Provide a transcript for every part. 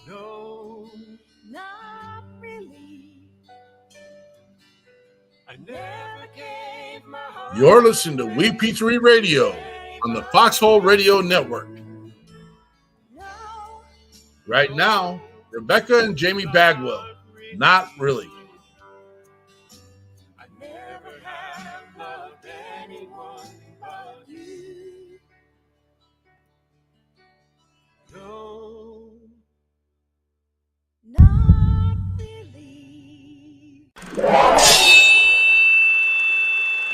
No, not really. I never gave my heart. You're listening to We PATRIOT Radio on the Foxhole Radio Network. Right now, Rebecca and Jamie Bagwell, Not Really. I never have loved anyone but you. No, not really.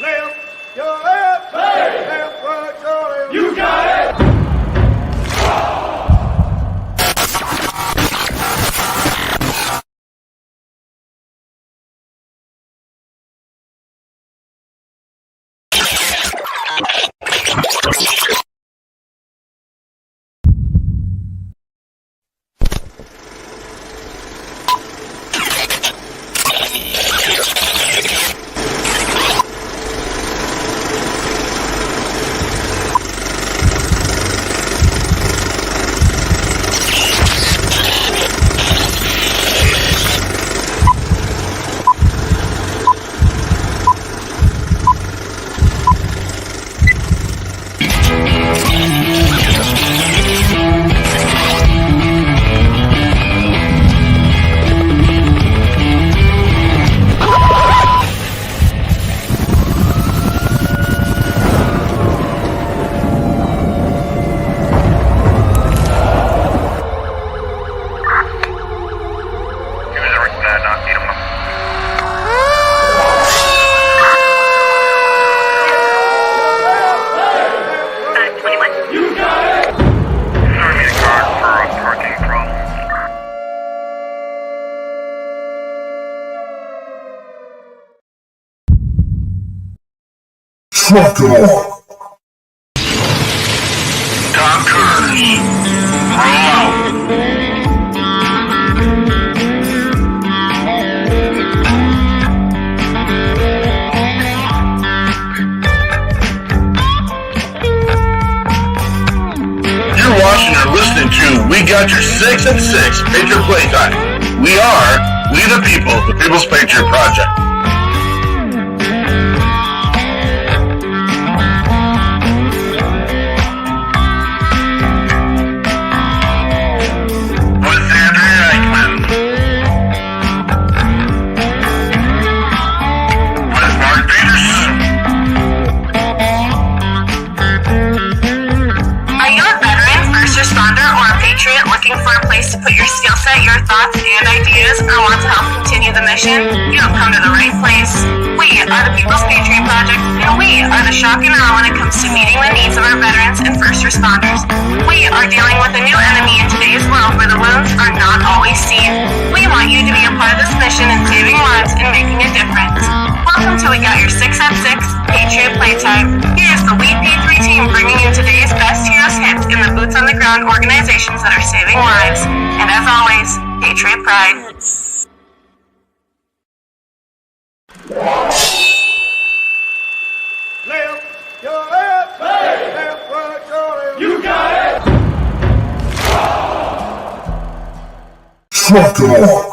Left, your left, hey. Left, right, your left. You got it. Trucker. Doctors, roll out. You're watching or listening to We Got Your 6 at 6 Patriot Playtime. We the people, the People's Patriot Project. To put your skill set, your thoughts, and ideas, or want to help continue the mission, you have come to the right place. We are the People's Patriot Project, and we are the shock and awe when it comes to meeting the needs of our veterans and first responders. We are dealing with a new enemy in today's world where the wounds are not always seen. We want you to be a part of this mission in saving lives and making a difference. Welcome to We Got Your 6 at 6 Patriot Playtime. Here's the We P3 team bringing you today's best heroes hits in the boots on the ground organizations that are saving lives. And as always, Patriot Pride. Left, your left, hey. Left, right, your left. You got it. Trucker.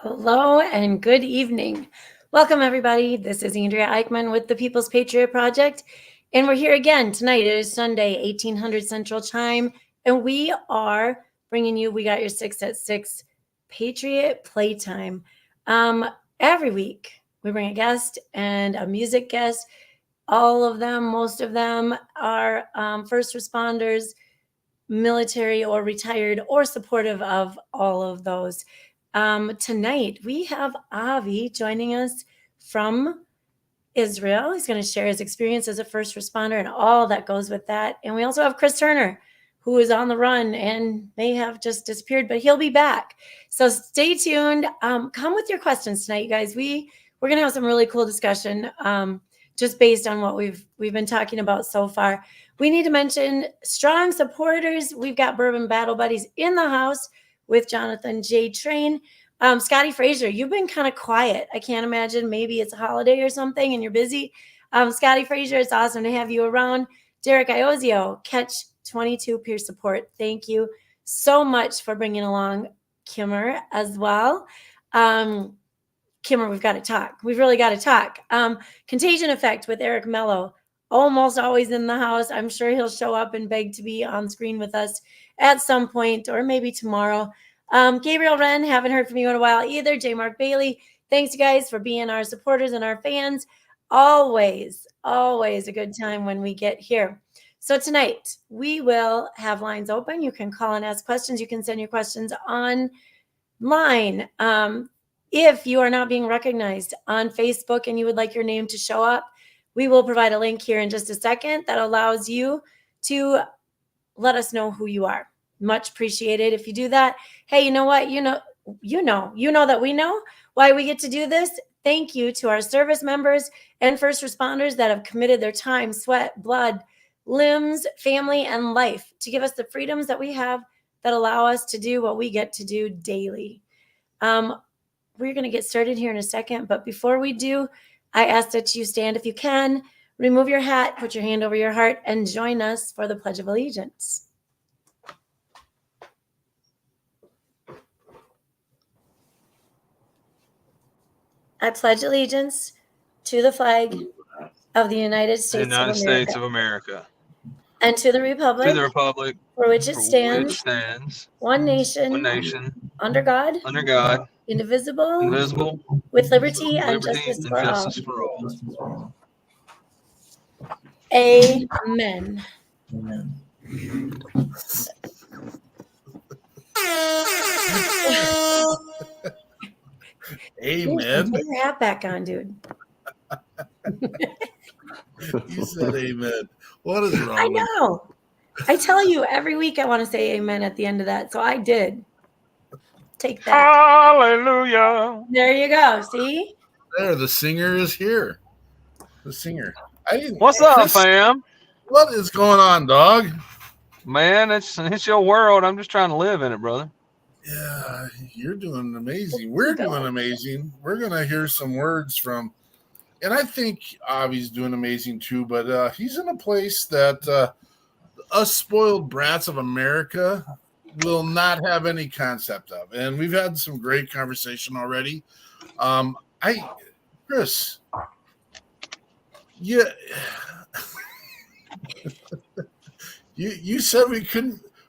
Hello and good evening. Welcome, everybody. This is Andrea Eichmann with the People's Patriot Project, and we're here again tonight. It is Sunday, 1800 Central Time, and we are bringing you We Got Your 6 at 6 Patriot Playtime. Every week, we bring a guest and a music guest. All of them, most of them are first responders, military or retired or supportive of all of those. Tonight, we have Avi joining us from Israel. He's going to share his experience as a first responder and all that goes with that. And we also have Chris Turner, who is on the run and may have just disappeared, but he'll be back. So stay tuned. Come with your questions tonight, you guys. We're going to have some really cool discussion just based on what we've been talking about so far. We need to mention strong supporters. We've got Bourbon Battle Buddies in the house with Jonathan J. Train. Scotty Frazier, you've been kind of quiet. I can't imagine. Maybe it's a holiday or something and you're busy. Scotty Frazier, it's awesome to have you around. Derek Iozio, Catch 22 peer support. Thank you so much for bringing along Kimmer as well. Kimmer, we've got to talk. We've really got to talk. Contagion Effect with Eric Mello, almost always in the house. I'm sure he'll show up and beg to be on screen with us at some point or maybe tomorrow. Gabriel Wren, haven't heard from you in a while either. J. Mark Bailey, thanks you guys for being our supporters and our fans. Always a good time when we get here. So tonight we will have lines open. You can call and ask questions. You can send your questions online. If you are not being recognized on Facebook and you would like your name to show up, we will provide a link here in just a second that allows you to let us know who you are. Much appreciated if you do that. Hey, you know what? You know that we know why we get to do this. Thank you to our service members and first responders that have committed their time, sweat, blood, limbs, family, and life to give us the freedoms that we have that allow us to do what we get to do daily. We're going to get started here in a second, but before we do, I ask that you stand if you can, remove your hat, put your hand over your heart, and join us for the Pledge of Allegiance. I pledge allegiance to the flag of the United States of America and to the republic for which it stands, one nation, under God, indivisible, with liberty and justice for all. Amen. Amen. Put your hat back on, dude. You said amen. What is wrong? I know. I tell you every week I want to say amen at the end of that, so I did. Take that. Hallelujah. There you go. See? There, the singer is here. The singer. What's up, fam? What is going on, dog? Man, it's your world. I'm just trying to live in it, brother. Yeah, you're doing amazing. We're doing amazing. We're going to hear some words from, and I think Avi's doing amazing too, but he's in a place that us spoiled brats of America will not have any concept of. And we've had some great conversation already. Chris, yeah, you said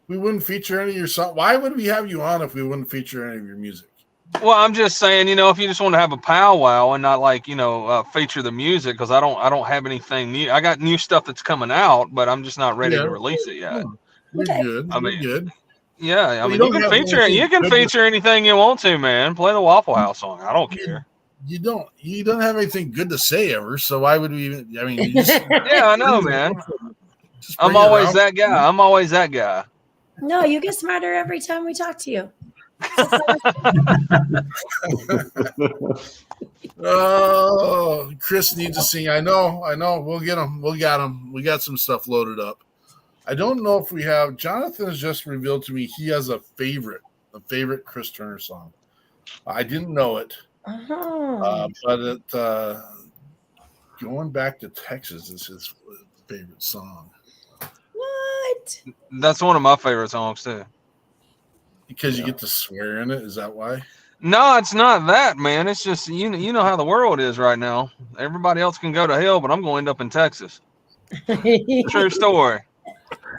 we wouldn't feature any of your songs. Why would we have you on if we wouldn't feature any of your music? Well, I'm just saying, if you just want to have a powwow and not feature the music, because I don't have anything new. I got new stuff that's coming out, but I'm just not ready to release it yet. You're good. You're good. Yeah, you can feature it. You can feature anything you want to, man. Play the Waffle House song. I don't care. You don't have anything good to say ever, so why would we even? I mean, you just, yeah, I know, man. I'm always that guy. No, you get smarter every time we talk to you. Oh, Chris needs to sing. I know. We'll get him. We got some stuff loaded up. I don't know if we have. Jonathan has just revealed to me he has a favorite Chris Turner song. I didn't know it, but it going back to Texas is his favorite song. What? That's one of my favorite songs too. Because you get to swear in it. Is that why? No, it's not that, man. It's just you know how the world is right now. Everybody else can go to hell, but I'm going to end up in Texas. True story.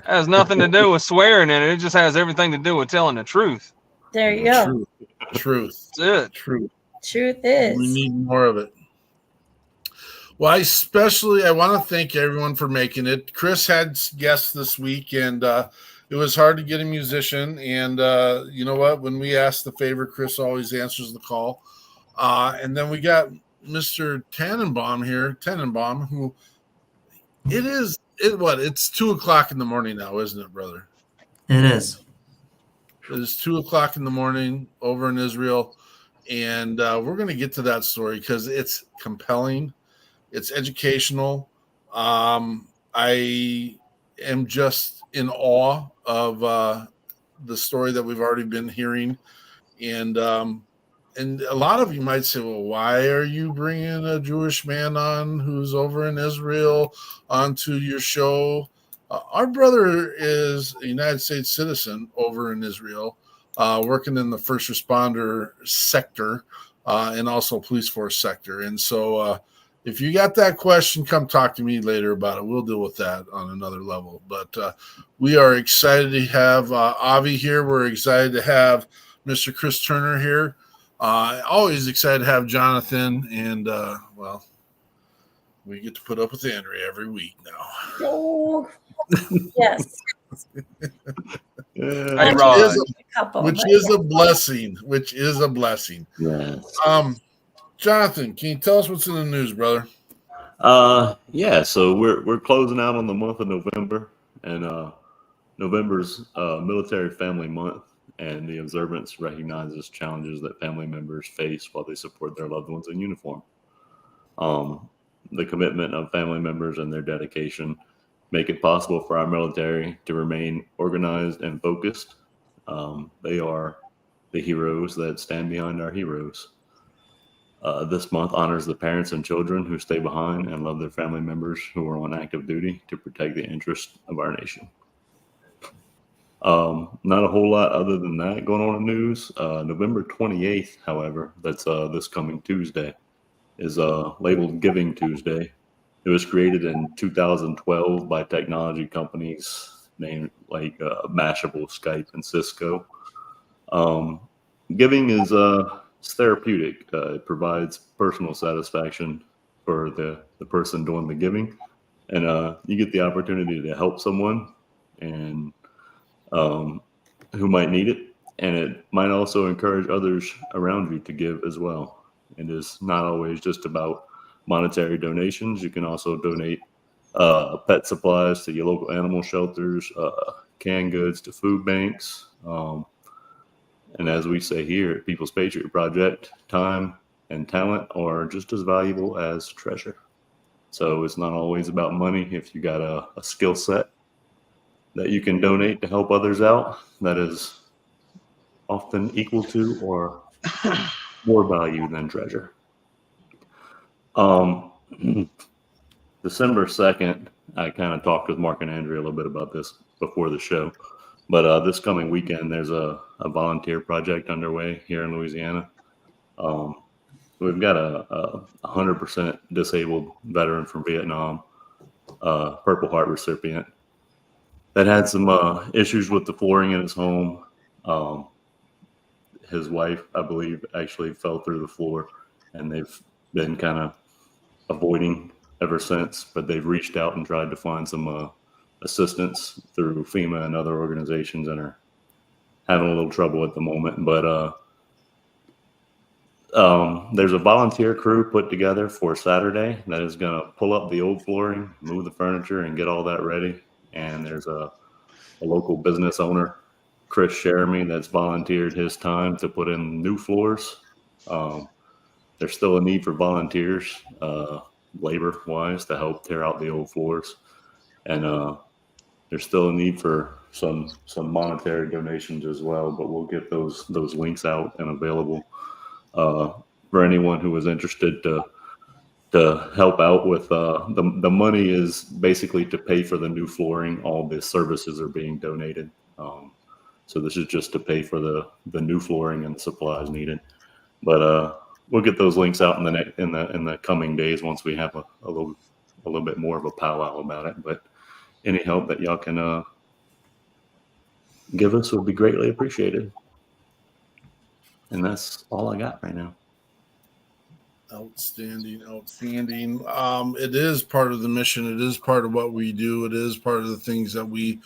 Has nothing to do with swearing in it. It just has everything to do with telling the truth. There you go. Truth. That's it. Truth is. We need more of it. Well, I want to thank everyone for making it. Chris had guests this week, and it was hard to get a musician. And you know what? When we ask the favor, Chris always answers the call. And then we got Mr. Tenenbaum, who it's 2:00 in the morning now, isn't it, brother? It is. It is 2:00 in the morning over in Israel. And we're going to get to that story because it's compelling. It's educational. I am just in awe of the story that we've already been hearing. And a lot of you might say, well, why are you bringing a Jewish man on who's over in Israel onto your show? Our brother is a United States citizen over in Israel, working in the first responder sector and also police force sector. And so if you got that question, come talk to me later about it. We'll deal with that on another level. But we are excited to have Avi here. We're excited to have Mr. Chris Turner here. Always excited to have Jonathan. And, we get to put up with Andrea every week now. Oh, yes. Hey, Rod. Which is a blessing. Yes. Jonathan, can you tell us what's in the news, brother? Yeah, so we're closing out on the month of November, and November's Military Family Month, and the observance recognizes challenges that family members face while they support their loved ones in uniform. The commitment of family members and their dedication make it possible for our military to remain organized and focused. They are the heroes that stand behind our heroes. This month honors the parents and children who stay behind and love their family members who are on active duty to protect the interests of our nation. Not a whole lot other than that going on in the news. November 28th, however, that's this coming Tuesday, is labeled Giving Tuesday. It was created in 2012 by technology companies named like Mashable, Skype, and Cisco. Giving is it's therapeutic. It provides personal satisfaction for the person doing the giving, and you get the opportunity to help someone and who might need it, and it might also encourage others around you to give as well. It is not always just about monetary donations. You can also donate pet supplies to your local animal shelters, canned goods to food banks. And as we say here at People's Patriot Project, time and talent are just as valuable as treasure. So it's not always about money. If you got a skill set that you can donate to help others out, that is often equal to or more value than treasure. December 2nd, I kind of talked with Mark and Andrea a little bit about this before the show, but this coming weekend, there's a volunteer project underway here in Louisiana. We've got a 100% disabled veteran from Vietnam, Purple Heart recipient, that had some issues with the flooring in his home. His wife, I believe, actually fell through the floor, and they've been kind of avoiding ever since, but they've reached out and tried to find some assistance through FEMA and other organizations, and are having a little trouble at the moment. But there's a volunteer crew put together for Saturday that is going to pull up the old flooring, move the furniture, and get all that ready. And there's a local business owner, Chris Jeremy, that's volunteered his time to put in new floors. There's still a need for volunteers, labor-wise, to help tear out the old floors. And there's still a need for some monetary donations as well, but we'll get those links out and available for anyone who is interested to help out with. The money is basically to pay for the new flooring. All the services are being donated. So this is just to pay for the new flooring and the supplies needed. But we'll get those links out in the coming days once we have a little bit more of a powwow about it. But any help that y'all can give us would be greatly appreciated. And that's all I got right now. Outstanding. It is part of the mission. It is part of what we do. It is part of the things that we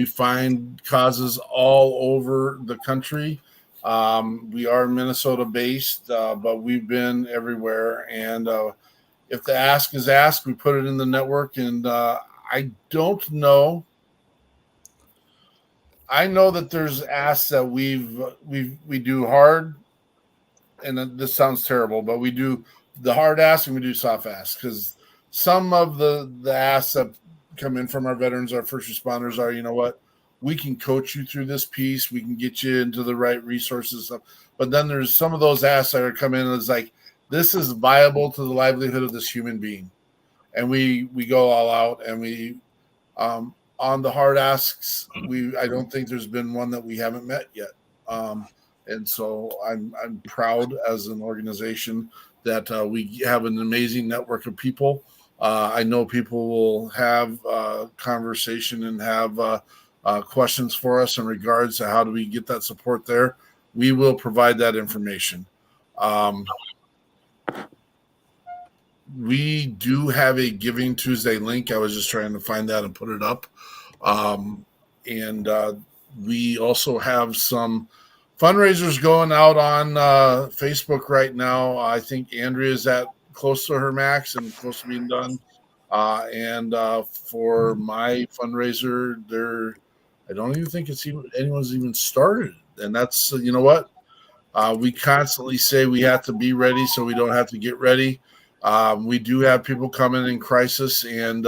find causes all over the country. We are Minnesota based, but we've been everywhere. And if the ask is asked, we put it in the network. And I don't know. I know that there's asks that we do hard, and this sounds terrible, but we do the hard ask and we do soft ask, because some of the asks that come in from our veterans, our first responders, are, you know what, we can coach you through this piece, we can get you into the right resources, but then there's some of those asks that are coming in, and it's like, this is viable to the livelihood of this human being, and we go all out, and we on the hard asks, I don't think there's been one that we haven't met yet. And so I'm proud as an organization that we have an amazing network of people. I know people will have conversation and have questions for us in regards to how do we get that support there. We will provide that information. We do have a Giving Tuesday link. I was just trying to find that and put it up. And we also have some fundraisers going out on Facebook right now. I think Andrea's at close to her max and close to being done. And for my fundraiser, I don't even think anyone's even started. And that's, you know what? We constantly say we have to be ready so we don't have to get ready. We do have people coming in crisis, and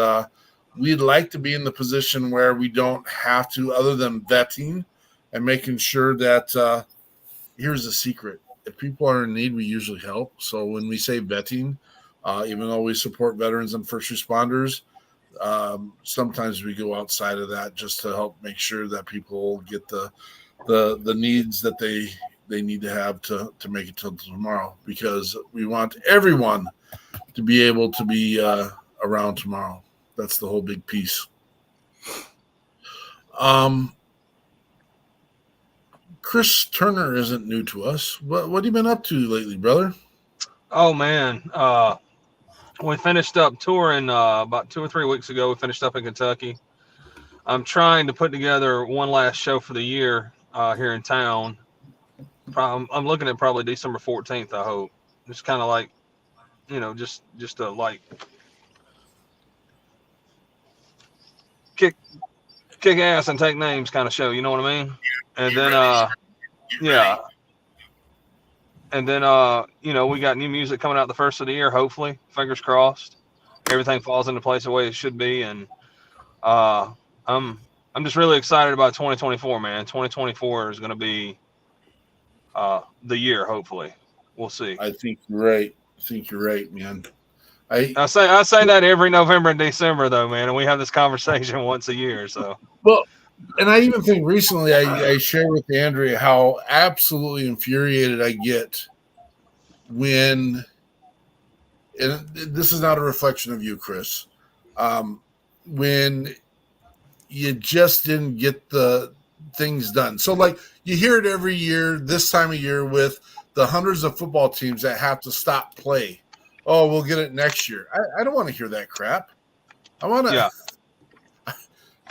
we'd like to be in the position where we don't have to, other than vetting and making sure that here's the secret. If people are in need, we usually help. So when we say vetting, even though we support veterans and first responders, sometimes we go outside of that just to help make sure that people get the needs that they need to have to make it till tomorrow, because we want everyone to be able to be around tomorrow. That's the whole big piece. Chris Turner isn't new to us. What have you been up to lately, brother? Oh man, we finished up touring about 2 or 3 weeks ago. We finished up in Kentucky. I'm trying to put together one last show for the year here in town. I'm looking at probably December 14th. I hope. Just kind of like, just to like kick ass and take names kind of show. You know what I mean? And then yeah. And then, we got new music coming out the first of the year, hopefully. Fingers crossed. Everything falls into place the way it should be. And I'm just really excited about 2024, man. 2024 is going to be the year, hopefully. We'll see. I think you're right, man. I say that every November and December, though, man. And we have this conversation once a year. So, well, and I even think recently I shared with Andrea how absolutely infuriated I get when, and this is not a reflection of you, Chris, when you just didn't get the things done. So, like, you hear it every year, this time of year, with the hundreds of football teams that have to stop play. Oh, we'll get it next year. I don't want to hear that crap. I want to. Yeah.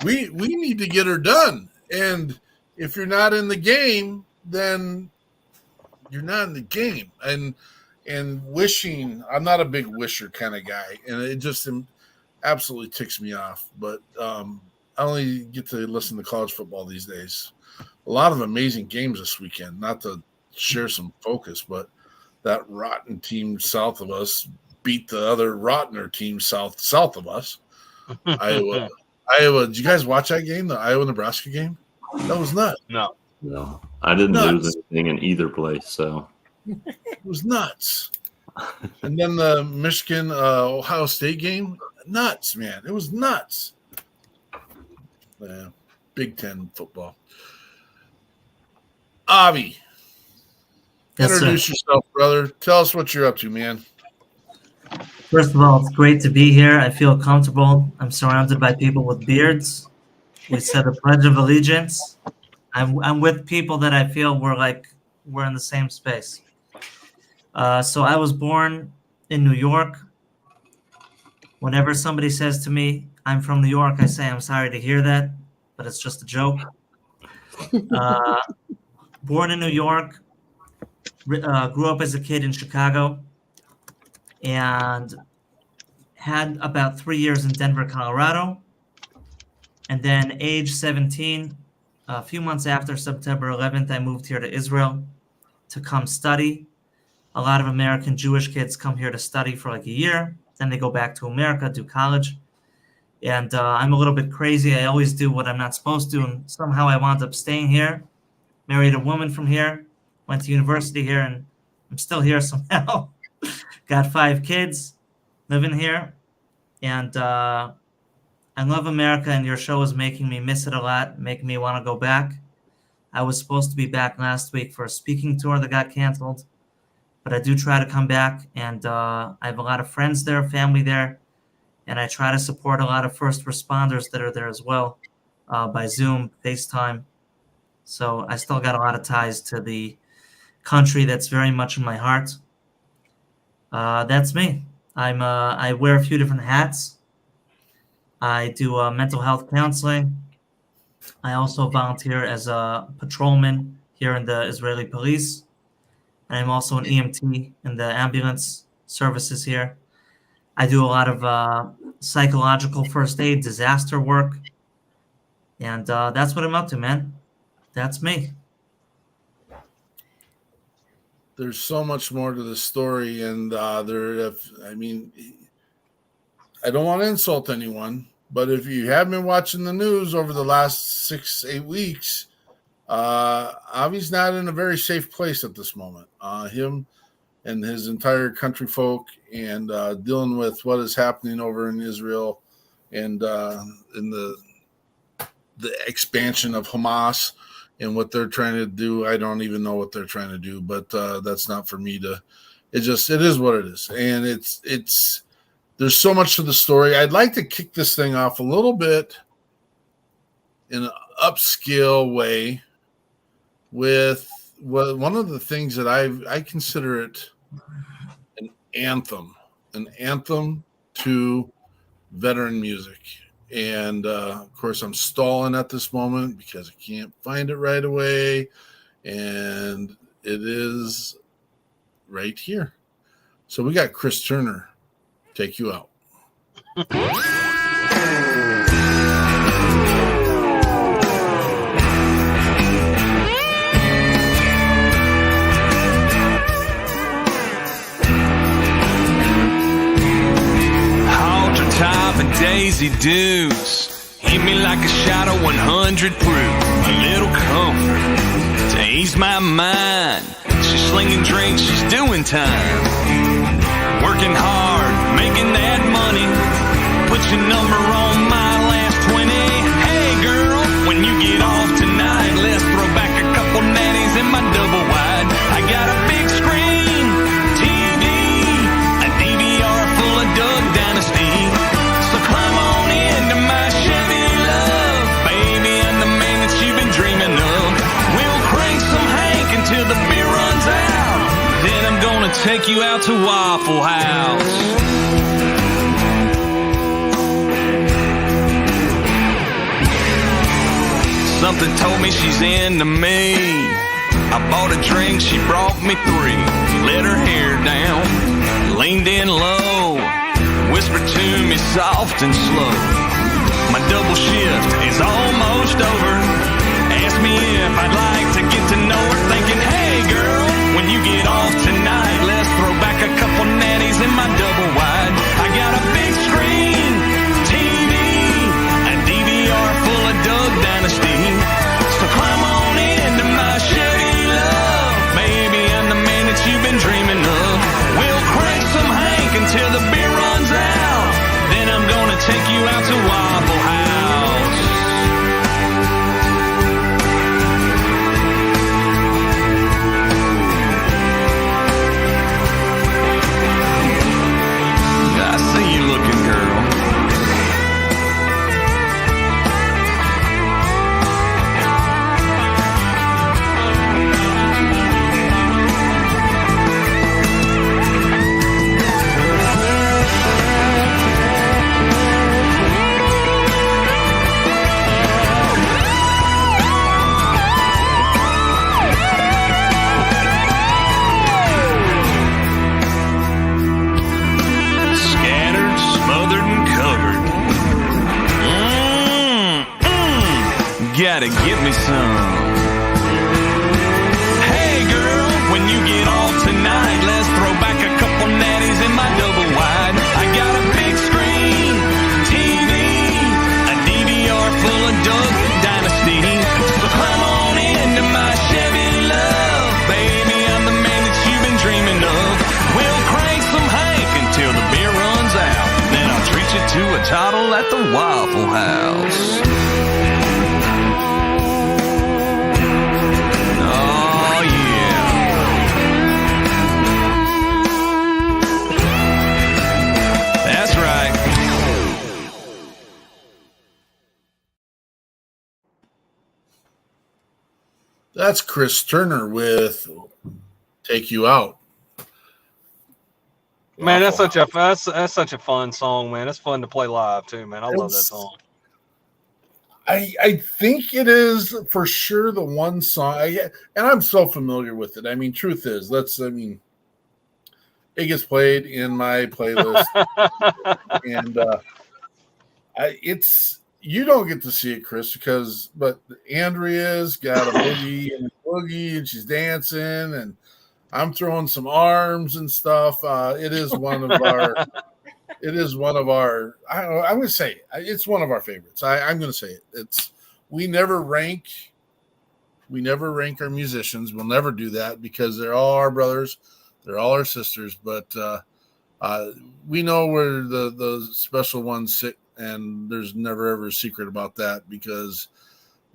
We need to get her done. And if you're not in the game, then you're not in the game. And wishing, I'm not a big wisher kind of guy, and it just absolutely ticks me off. But I only get to listen to college football these days. A lot of amazing games this weekend. Not to share some focus, but that rotten team south of us beat the other rottener team south of us. Iowa. Did you guys watch that game, the Iowa-Nebraska game? That was nuts. No, I didn't lose anything in either place. So it was nuts. And then the Michigan Ohio State game, nuts, man. It was nuts. Big Ten football. Avi, introduce yourself, brother. Tell us what you're up to, man. First of all, it's great to be here. I feel comfortable. I'm surrounded by people with beards. We said the Pledge of Allegiance. I'm with people that I feel we're in the same space. So I was born in New York. Whenever somebody says to me, I'm from New York, I say, I'm sorry to hear that, but it's just a joke. born in New York, grew up as a kid in Chicago, and had about 3 years in Denver, Colorado. And then age 17, a few months after September 11th, I moved here to Israel to come study. A lot of American Jewish kids come here to study for like a year. Then they go back to America, do college. And I'm a little bit crazy. I always do what I'm not supposed to. And somehow I wound up staying here, married a woman from here, went to university here, and I'm still here somehow. Got 5 kids living here. And I love America, and your show is making me miss it a lot, making me want to go back. I was supposed to be back last week for a speaking tour that got canceled, but I do try to come back, and I have a lot of friends there, family there, and I try to support a lot of first responders that are there as well by Zoom, FaceTime. So I still got a lot of ties to the country that's very much in my heart. That's me. I wear a few different hats. I do mental health counseling. I also volunteer as a patrolman here in the Israeli police. And I'm also an EMT in the ambulance services here. I do a lot of psychological first aid, disaster work. And that's what I'm up to, man. That's me. There's so much more to the story, and I don't want to insult anyone, but if you have been watching the news over the last 6-8 weeks, Avi's not in a very safe place at this moment. Him and his entire country folk, and dealing with what is happening over in Israel, and in the expansion of Hamas and what they're trying to do. I don't even know what they're trying to do, but that's not for me to. It is what it is, and it's. There's so much to the story. I'd like to kick this thing off a little bit in an upscale way with one of the things that I consider it an anthem to veteran music. And of course, I'm stalling at this moment because I can't find it right away. And it is right here. So we got Chris Turner. Take you out. Halter top and Daisy Dukes hit me like a shot of 100 proof. A little comfort to ease my mind. She's slinging drinks, she's doing time. Working hard, making that money. Put your number on my last 20. Hey girl, when you get off tonight, let's throw back a couple natties in my double wide. I got a big screen, TV, a DVR full of Doug Dynasty. So climb on into my Chevy love, baby, I'm the man that you've been dreaming of. We'll crank some Hank until the beer runs out. Then I'm gonna take you out to Waffle House. Something told me she's into me. I bought a drink, she brought me 3. Let her hair down, leaned in low, whispered to me soft and slow. My double shift is almost over. Asked me if I'd like to get to know her, thinking, hey girl, when you get off tonight, let's throw back a couple natties in my double wide. I got a big screen, TV, a DVR full of Doug Dynasty. So climb on into my Chevy love, baby, I'm the man that you've been dreaming of. We'll crank some Hank until the beer runs out. Then I'm gonna take you out to Waffle House. gotta get me some. Hey girl, when you get off tonight, let's throw back a couple natties in my double wide. I got a big screen, TV, a DVR full of Doug Dynasty. So climb on into my Chevy love, baby, I'm the man that you've been dreaming of. We'll crank some Hank until the beer runs out. Then I'll treat you to a toddle at the Waffle House. Oh yeah. That's right. That's Chris Turner with "Take You Out." Man, that's Waffle such a fun song, man. It's fun to play live too, man. I love that It's- song. I think it is for sure the one song, and I'm so familiar with it. I mean, truth is, it gets played in my playlist, and it's you don't get to see it, Chris, but Andrea's got a boogie and she's dancing, and I'm throwing some arms and stuff. It is one of our. It is one of our. I'm going to say it. It's one of our favorites. I'm going to say it. We never rank our musicians. We'll never do that because they're all our brothers. They're all our sisters. But we know where the special ones sit, and there's never ever a secret about that because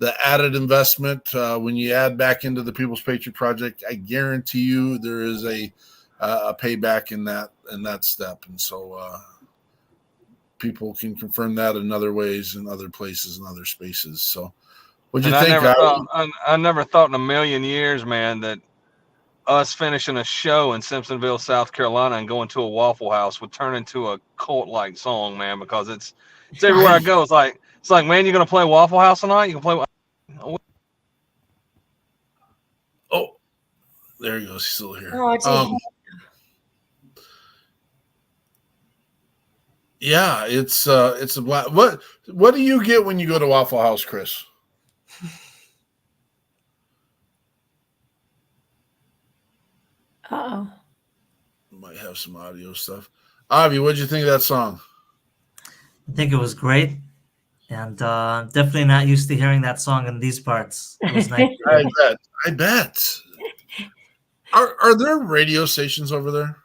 the added investment when you add back into the People's Patriot Project, I guarantee you there is a payback in that step, and so people can confirm that in other ways, in other places, and other spaces. So, what'd you think? I never thought in a million years, man, that us finishing a show in Simpsonville, South Carolina, and going to a Waffle House would turn into a cult-like song, man, because it's everywhere I go. It's like, man, you're gonna play Waffle House tonight? You can play. Oh, there he goes. He's still here. Oh, yeah, it's a black. What do you get when you go to Waffle House, Chris? Uh-oh. Might have some audio stuff. Avi, what'd you think of that song? I think it was great, and definitely not used to hearing that song in these parts. It was nice. I bet. Are there radio stations over there?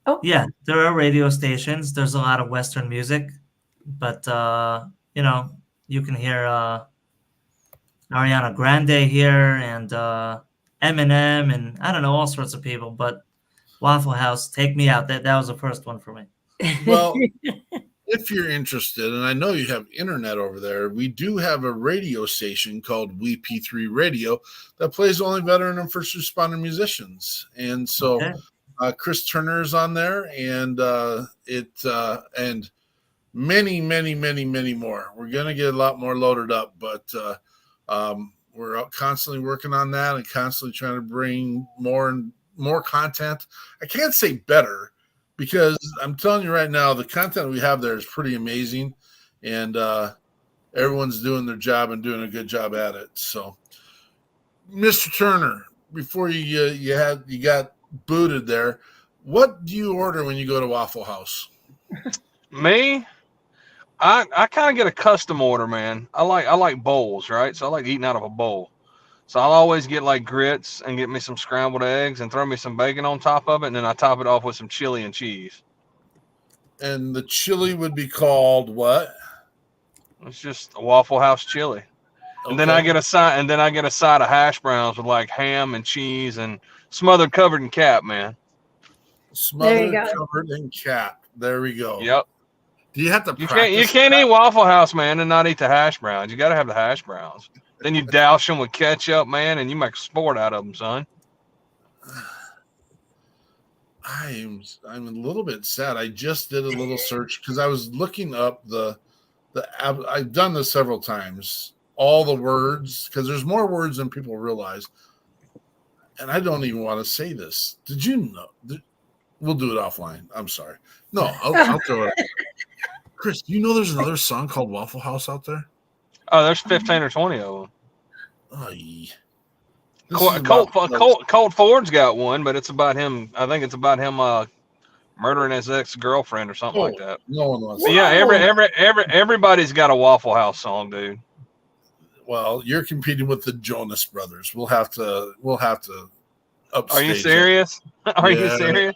Oh Yeah, there are radio stations. There's a lot of Western music, but you can hear Ariana Grande here and Eminem and I don't know, all sorts of people. But Waffle House, take me out. That was the first one for me. Well, if you're interested, and I know you have internet over there, we do have a radio station called WeP3 Radio that plays only veteran and first responder musicians, and so. Okay. Chris Turner is on there, and and many more. We're going to get a lot more loaded up, but we're constantly working on that and constantly trying to bring more and more content. I can't say better because I'm telling you right now, the content we have there is pretty amazing, and everyone's doing their job and doing a good job at it. So, Mr. Turner, before you got booted there, what do you order when you go to Waffle House? Me, I kind of get a custom order, man. I like bowls, right? So I like eating out of a bowl. So I'll always get like grits and get me some scrambled eggs and throw me some bacon on top of it, and then I top it off with some chili and cheese. And the chili would be called what? It's just a Waffle House chili. Okay. And then I get a side of hash browns with like ham and cheese and smothered, covered in cap, man. Smothered, covered in cap. There we go. Yep. Do you have to You can't eat Waffle House, man, and not eat the hash browns. You got to have the hash browns. Then you douse them with ketchup, man, and you make a sport out of them, son. I'm a little bit sad. I just did a little search because I was looking up the I've done this several times. All the words, because there's more words than people realize. And I don't even want to say this. Did you know? We'll do it offline. I'm sorry. No, I'll throw it. Chris, you know there's another song called Waffle House out there? Oh, there's 15 or 20 of them. Ay. Colt Ford's got one, but it's about him. I think it's about him murdering his ex-girlfriend or something like that. No one wants. But yeah, everybody's got a Waffle House song, dude. Well, you're competing with the Jonas Brothers. We'll have to upstage. Are you serious? Are you Yeah. serious?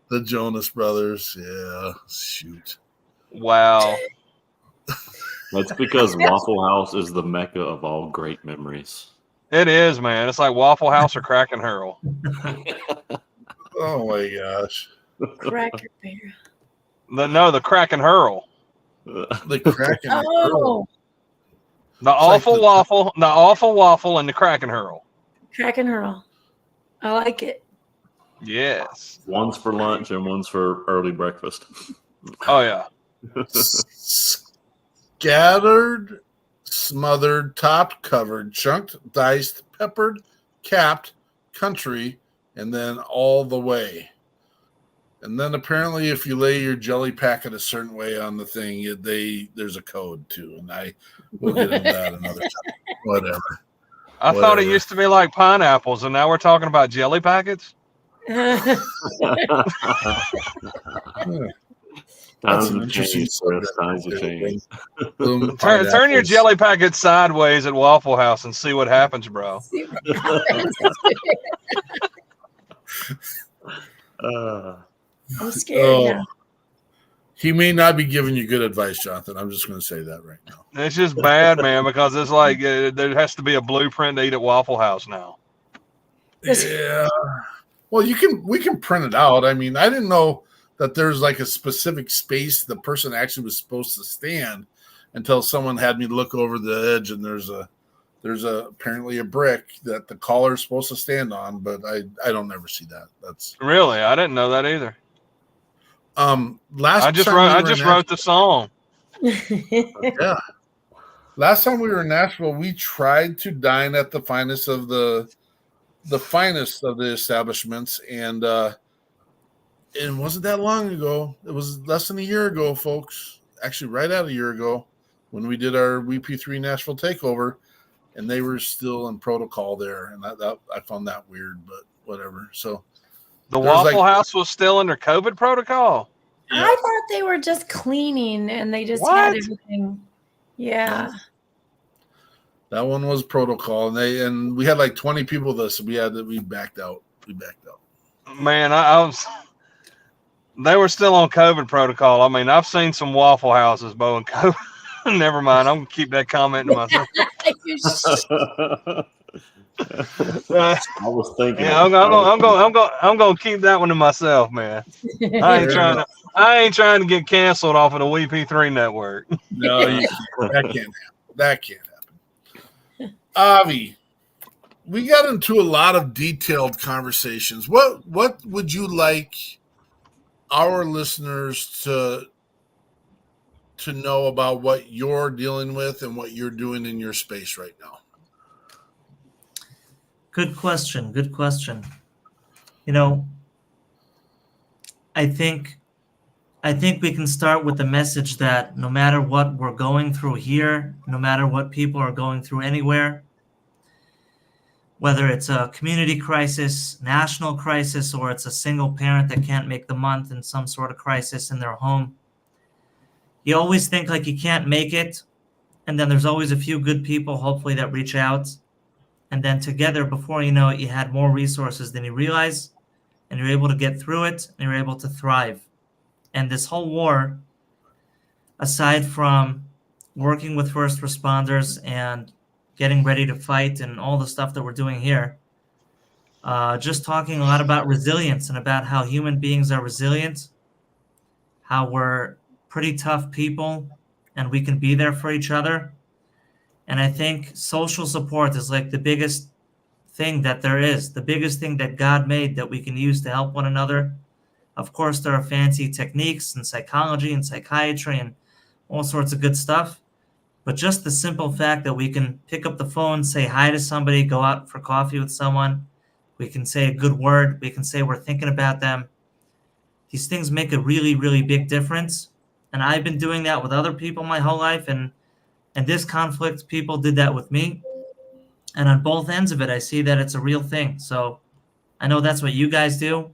The Jonas Brothers. Yeah. Shoot. Wow. That's because Waffle House is the mecca of all great memories. It is, man. It's like Waffle House or Crack and Hurl. Oh my gosh. Cracker Bear. The Crack and Hurl. The Kraken. Oh, The awful waffle, and the Crack and Hurl. Crack and Hurl. I like it. Yes. One's for lunch and one's for early breakfast. Oh yeah. Scattered, smothered, topped, covered, chunked, diced, peppered, capped, country, and then all the way. And then apparently, if you lay your jelly packet a certain way on the thing, there's a code too. And we'll get into that another time. Whatever. I thought it used to be like pineapples, and now we're talking about jelly packets. Times have changed, Chris. Times have changed. Turn your jelly packet sideways at Waffle House and see what happens, bro. I'm scared now. He may not be giving you good advice, Jonathan. I'm just going to say that right now. It's just bad, man, because it's like there has to be a blueprint to eat at Waffle House now. Yeah. Well, we can print it out. I mean, I didn't know that there's like a specific space the person actually was supposed to stand until someone had me look over the edge, and there's apparently a brick that the caller's supposed to stand on, but I don't ever see that. That's really, I didn't know that either. I just wrote the song. Yeah. Last time we were in Nashville, we tried to dine at the finest of the finest of the establishments, and it wasn't that long ago. It was less than a year ago, folks. Actually, right at a year ago, when we did our WP3 Nashville takeover, and they were still in protocol there, and that I found that weird, but whatever. So the Waffle House was still under COVID protocol. Yeah. I thought they were just cleaning, and they just had everything. Yeah. That one was protocol, and we had like 20 people with us. So we backed out. Man, they were still on COVID protocol. I mean, I've seen some Waffle Houses, Bo, and COVID. Never mind. I'm gonna keep that comment to myself. I was thinking. Yeah, I'm gonna keep that one to myself, man. I ain't trying to get canceled off of the WP3 network. No, that can't happen. Avi, we got into a lot of detailed conversations. What would you like our listeners to know about what you're dealing with and what you're doing in your space right now? Good question. You know, I think we can start with the message that no matter what we're going through here, no matter what people are going through anywhere, whether it's a community crisis, national crisis, or it's a single parent that can't make the month in some sort of crisis in their home, you always think like you can't make it, and then there's always a few good people, hopefully, that reach out, and then together, before you know it, you had more resources than you realize, and you're able to get through it, and you're able to thrive. And this whole war, aside from working with first responders and getting ready to fight and all the stuff that we're doing here, just talking a lot about resilience and about how human beings are resilient, how we're pretty tough people and we can be there for each other. And I think social support is like the biggest thing that there is, the biggest thing that God made that we can use to help one another. Of course, there are fancy techniques and psychology and psychiatry and all sorts of good stuff. But just the simple fact that we can pick up the phone, say hi to somebody, go out for coffee with someone, we can say a good word, we can say we're thinking about them. These things make a really, really big difference. And I've been doing that with other people my whole life. And this conflict, people did that with me. And on both ends of it, I see that it's a real thing. So I know that's what you guys do.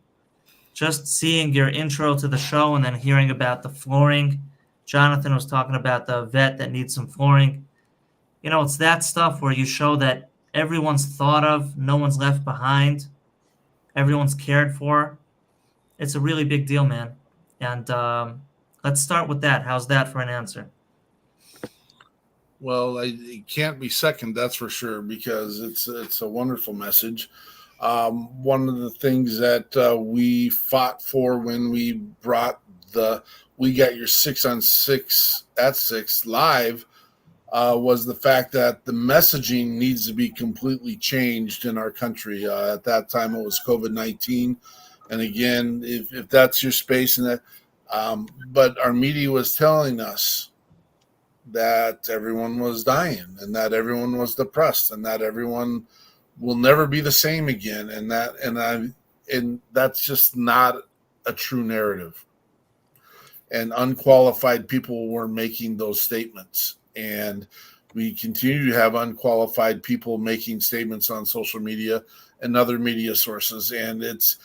Just seeing your intro to the show and then hearing about the flooring. Jonathan was talking about the vet that needs some flooring. You know, it's that stuff where you show that everyone's thought of, no one's left behind, everyone's cared for. It's a really big deal, man. And let's start with that. How's that for an answer? Well, it can't be second, that's for sure, because it's a wonderful message. One of the things that we fought for when we brought We Got Your 6 on 6 at 6 live was the fact that the messaging needs to be completely changed in our country. At that time, it was COVID-19. And again, if that's your space, and that, but our media was telling us that everyone was dying and that everyone was depressed and that everyone will never be the same again, and that's just not a true narrative. And unqualified people were making those statements, and we continue to have unqualified people making statements on social media and other media sources. And it's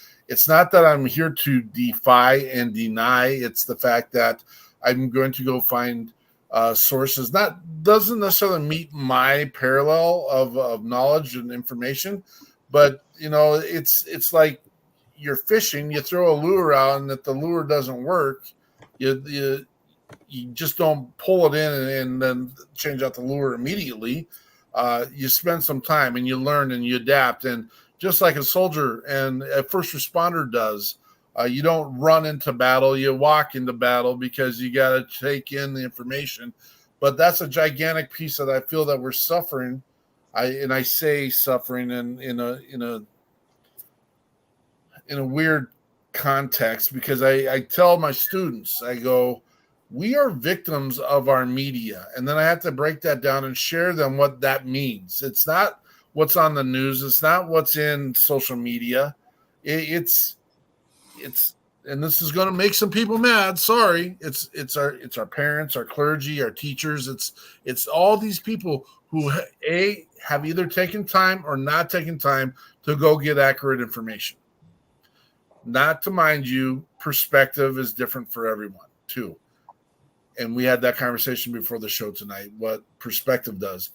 not that I'm here to defy and deny. It's the fact that I'm going to go find sources doesn't necessarily meet my parallel of knowledge and information, but you know, it's like you're fishing, you throw a lure out, and if the lure doesn't work, you just don't pull it in and then change out the lure immediately. You spend some time and you learn and you adapt, and just like a soldier and a first responder does. You don't run into battle, you walk into battle because you got to take in the information. But that's a gigantic piece that I feel that we're suffering. I say suffering in a weird context, because I tell my students, I go, we are victims of our media. And then I have to break that down and share them what that means. It's not what's on the news. It's not what's in social media. It's and this is going to make some people mad. Sorry. It's our parents, our clergy, our teachers. It's all these people who have either taken time or not taken time to go get accurate information. Not to mind you, perspective is different for everyone too. And we had that conversation before the show tonight, what perspective does.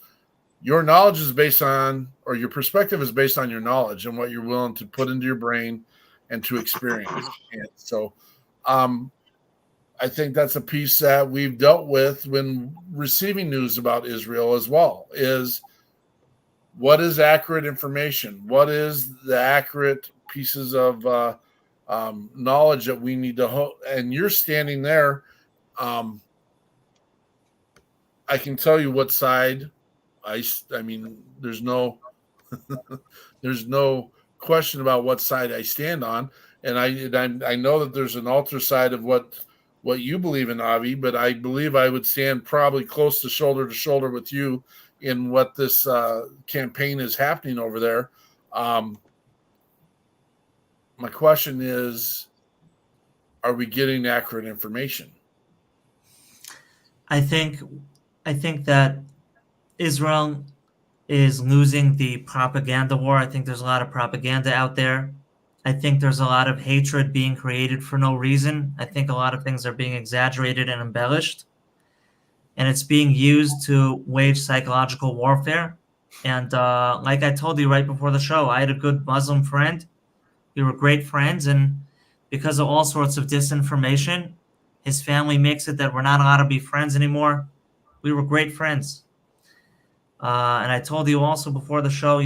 Your knowledge is based on, or your perspective is based on your knowledge and what you're willing to put into your brain and to experience. And so I think that's a piece that we've dealt with when receiving news about Israel as well, is what is accurate information? What is the accurate pieces of knowledge that we need to and you're standing there. I can tell you what side I mean, there's no question about what side I stand on, and I know that there's an alter side of what you believe in, Avi, but I believe I would stand probably close to shoulder with you in what this campaign is happening over there. My question is, are we getting accurate information? I think that Israel is losing the propaganda war. I think there's a lot of propaganda out there. I think there's a lot of hatred being created for no reason. I think a lot of things are being exaggerated and embellished. And it's being used to wage psychological warfare. And like I told you right before the show, I had a good Muslim friend. We were great friends. And because of all sorts of disinformation, his family makes it that we're not allowed to be friends anymore. We were great friends. And I told you also before the show,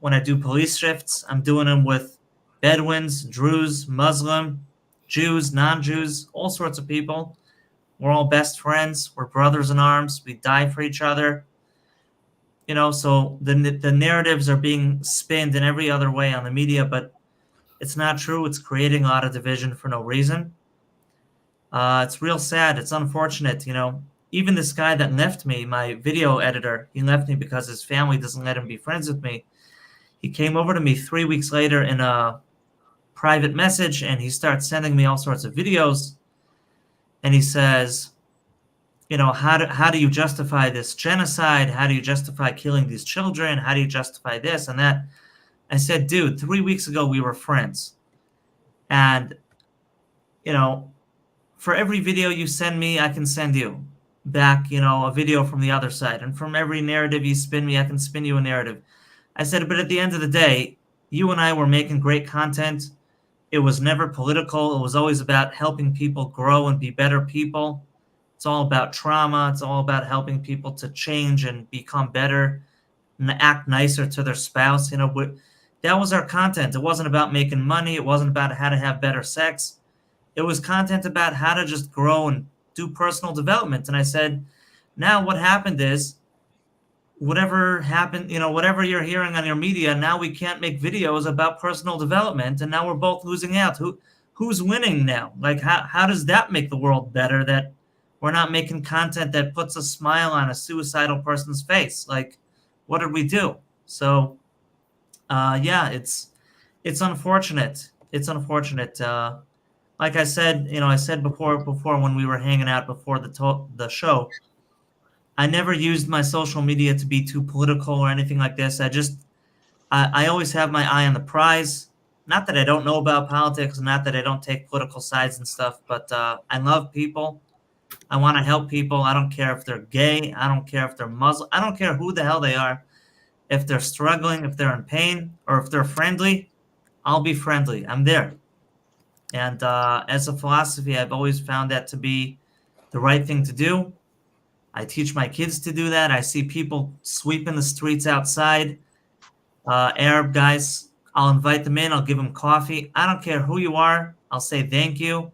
when I do police shifts, I'm doing them with Bedouins, Druze, Muslim, Jews, non-Jews, all sorts of people. We're all best friends. We're brothers in arms. We die for each other. So the narratives are being spinned in every other way on the media, but it's not true. It's creating a lot of division for no reason. It's real sad. It's unfortunate. Even this guy that left me, my video editor, he left me because his family doesn't let him be friends with me. He came over to me 3 weeks later in a private message, and he starts sending me all sorts of videos. And he says, how do you justify this genocide? How do you justify killing these children? How do you justify this and that? I said, dude, 3 weeks ago we were friends. And, for every video you send me, I can send you back, a video from the other side. And from every narrative you spin me, I can spin you a narrative. I said, but at the end of the day, you and I were making great content. It was never political. It was always about helping people grow and be better people. It's all about trauma. It's all about helping people to change and become better and act nicer to their spouse. That was our content. It wasn't about making money. It wasn't about how to have better sex. It was content about how to just grow and do personal development. And I said, now what happened is, whatever happened, whatever you're hearing on your media, now we can't make videos about personal development. And now we're both losing out. Who's winning now? Like, how does that make the world better, that we're not making content that puts a smile on a suicidal person's face? Like, what did we do? So, yeah, it's unfortunate. It's unfortunate. Like I said, I said before when we were hanging out before the show, I never used my social media to be too political or anything like this. I always have my eye on the prize. Not that I don't know about politics, not that I don't take political sides and stuff, but I love people. I want to help people. I don't care if they're gay. I don't care if they're Muslim. I don't care who the hell they are. If they're struggling, if they're in pain, or if they're friendly, I'll be friendly. I'm there. And as a philosophy, I've always found that to be the right thing to do. I teach my kids to do that. I see people sweeping the streets outside, Arab guys. I'll invite them in. I'll give them coffee. I don't care who you are. I'll say thank you.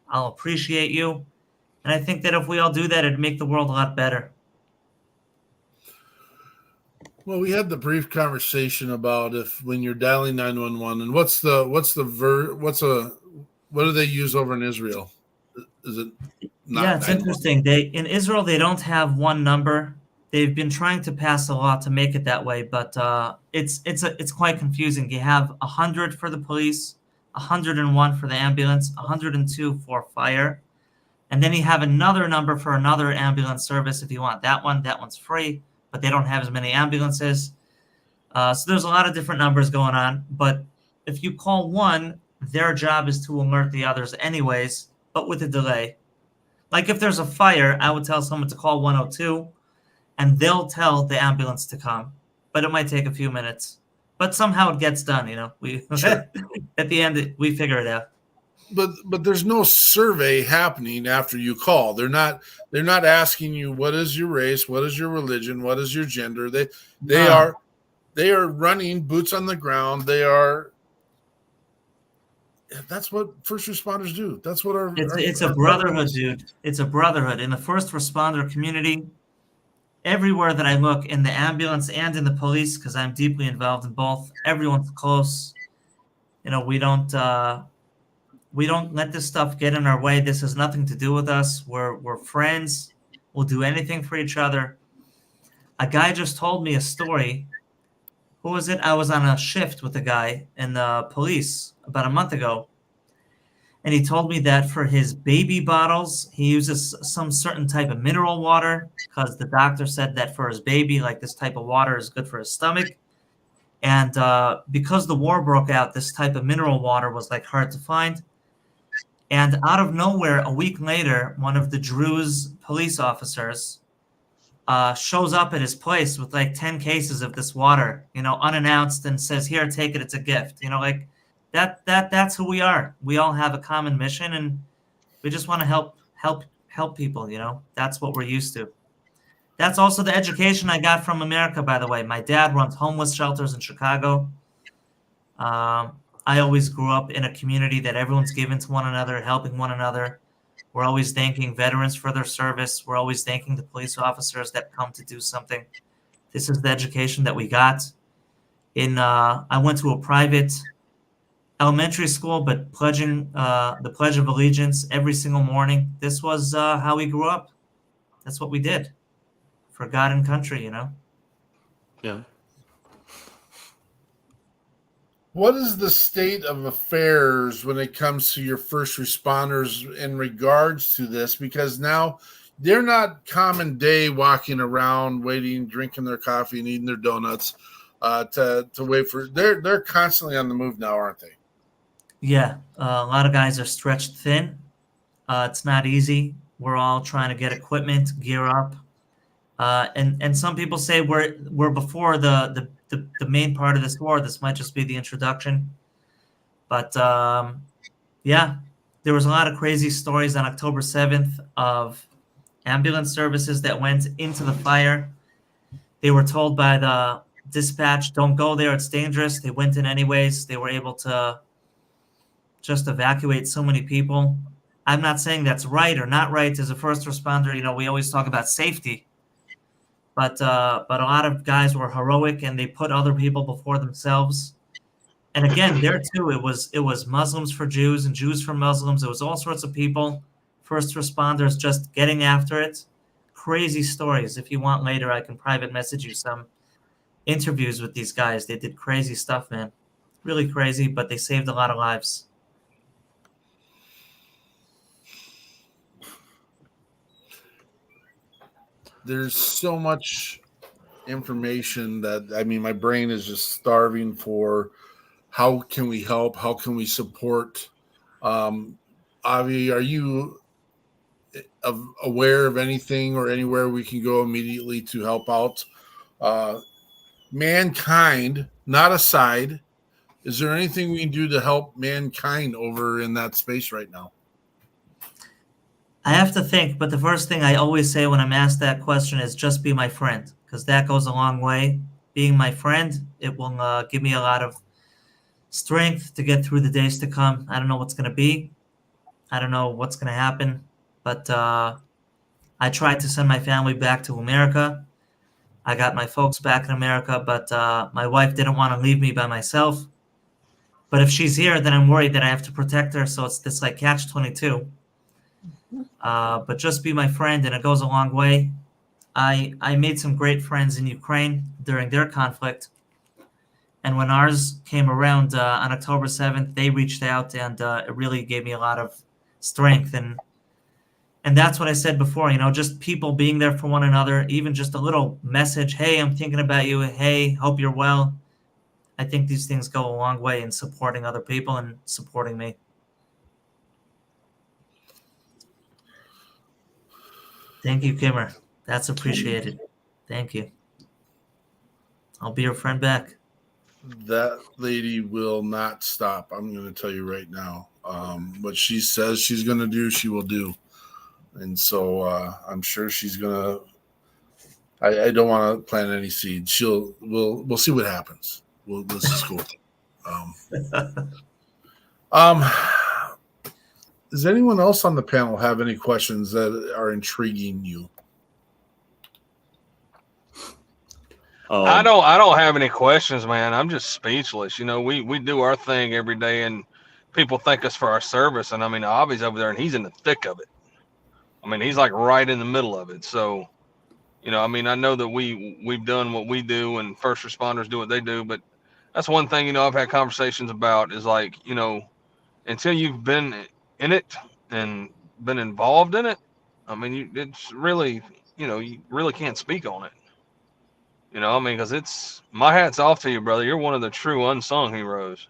I'll appreciate you. And I think that if we all do that, it'd make the world a lot better. Well, we had the brief conversation about when you're dialing 911 and what do they use over in Israel? Is it not? Yeah, it's interesting. In Israel, they don't have one number. They've been trying to pass a law to make it that way, but it's quite confusing. You have 100 for the police, 101 for the ambulance, 102 for fire, and then you have another number for another ambulance service if you want that one. That one's free, but they don't have as many ambulances. So there's a lot of different numbers going on. But if you call one, their job is to alert the others anyways, but with a delay. Like if there's a fire, I would tell someone to call 102, and they'll tell the ambulance to come. But it might take a few minutes. But somehow it gets done, We Sure. At the end, we figure it out. But there's no survey happening after you call. They're not asking you what is your race, what is your religion, what is your gender. They are running boots on the ground. That's what first responders do. That's what it's a brotherhood, dude. It's a brotherhood in the first responder community. Everywhere that I look, in the ambulance and in the police, because I'm deeply involved in both, everyone's close. We don't let this stuff get in our way. This has nothing to do with us. We're friends. We'll do anything for each other. A guy just told me a story. Who was it? I was on a shift with a guy in the police about a month ago. And he told me that for his baby bottles, he uses some certain type of mineral water because the doctor said that for his baby, like this type of water is good for his stomach. And because the war broke out, this type of mineral water was like hard to find. And out of nowhere, a week later, one of the Druze police officers shows up at his place with like 10 cases of this water, unannounced, and says, "Here, take it. It's a gift." Like that's who we are. We all have a common mission, and we just want to help people. That's what we're used to. That's also the education I got from America, by the way. My dad runs homeless shelters in Chicago. I always grew up in a community that everyone's giving to one another, helping one another. We're always thanking veterans for their service. We're always thanking the police officers that come to do something. This is the education that we got. I went to a private elementary school, but pledging the Pledge of Allegiance every single morning. This was how we grew up. That's what we did for God and country, Yeah. What is the state of affairs when it comes to your first responders in regards to this? Because now they're not common day walking around, waiting, drinking their coffee, and eating their donuts to wait for. They're constantly on the move now, aren't they? Yeah, a lot of guys are stretched thin. It's not easy. We're all trying to get equipment, gear up, and some people say we're before the main part of this war. This might just be the introduction, but yeah, there was a lot of crazy stories on October 7th of ambulance services that went into the fire. They were told by the dispatch, "Don't go there; it's dangerous." They went in anyways. They were able to just evacuate so many people. I'm not saying that's right or not right. As a first responder, we always talk about safety, but a lot of guys were heroic and they put other people before themselves. And again, there too, it was Muslims for Jews and Jews for Muslims. It was all sorts of people, first responders, just getting after it. Crazy stories. If you want later, I can private message you some interviews with these guys. They did crazy stuff, man. Really crazy, but they saved a lot of lives. There's so much information that my brain is just starving for. How can we help? How can we support? Avi, are you aware of anything or anywhere we can go immediately to help out mankind, not a side? Is there anything we can do to help mankind over in that space right now? I have to think, but the first thing I always say when I'm asked that question is just be my friend, because that goes a long way. Being my friend, it will give me a lot of strength to get through the days to come. I don't know what's going to be. I don't know what's going to happen, but I tried to send my family back to America. I got my folks back in America, but my wife didn't want to leave me by myself. But if she's here, then I'm worried that I have to protect her. So it's this like catch-22. But just be my friend, and it goes a long way. I made some great friends in Ukraine during their conflict. And when ours came around on October 7th, they reached out, and it really gave me a lot of strength. And that's what I said before, just people being there for one another, even just a little message. Hey, I'm thinking about you. Hey, hope you're well. I think these things go a long way in supporting other people and supporting me. Thank you, Kimmer. That's appreciated. Thank you. I'll be your friend back. That lady will not stop. I'm going to tell you right now. What she says she's going to do, she will do. And so I'm sure she's going to. I don't want to plant any seeds. We'll see what happens. This is cool. Does anyone else on the panel have any questions that are intriguing you? I don't have any questions, man. I'm just speechless. We do our thing every day, and people thank us for our service. And Avi's over there, and he's in the thick of it. He's like right in the middle of it. So, I know that we've done what we do, and first responders do what they do. But that's one thing, I've had conversations about is like, until you've been in it and been involved in it, it's really, you really can't speak on it. Because it's my hat's off to you, brother. You're one of the true unsung heroes.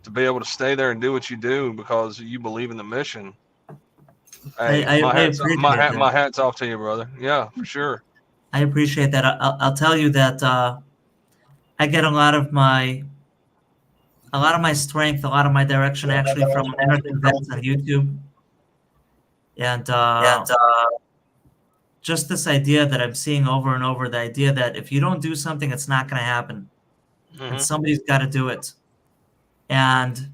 To be able to stay there and do what you do because you believe in the mission. Hey, my hat's off to you, brother. Yeah, for sure. I appreciate that. I'll tell you that I get a lot of my strength, a lot of my direction actually from American Vets on YouTube, and just this idea that I'm seeing over and over, the idea that if you don't do something, it's not going to happen. Mm-hmm. And somebody's got to do it. And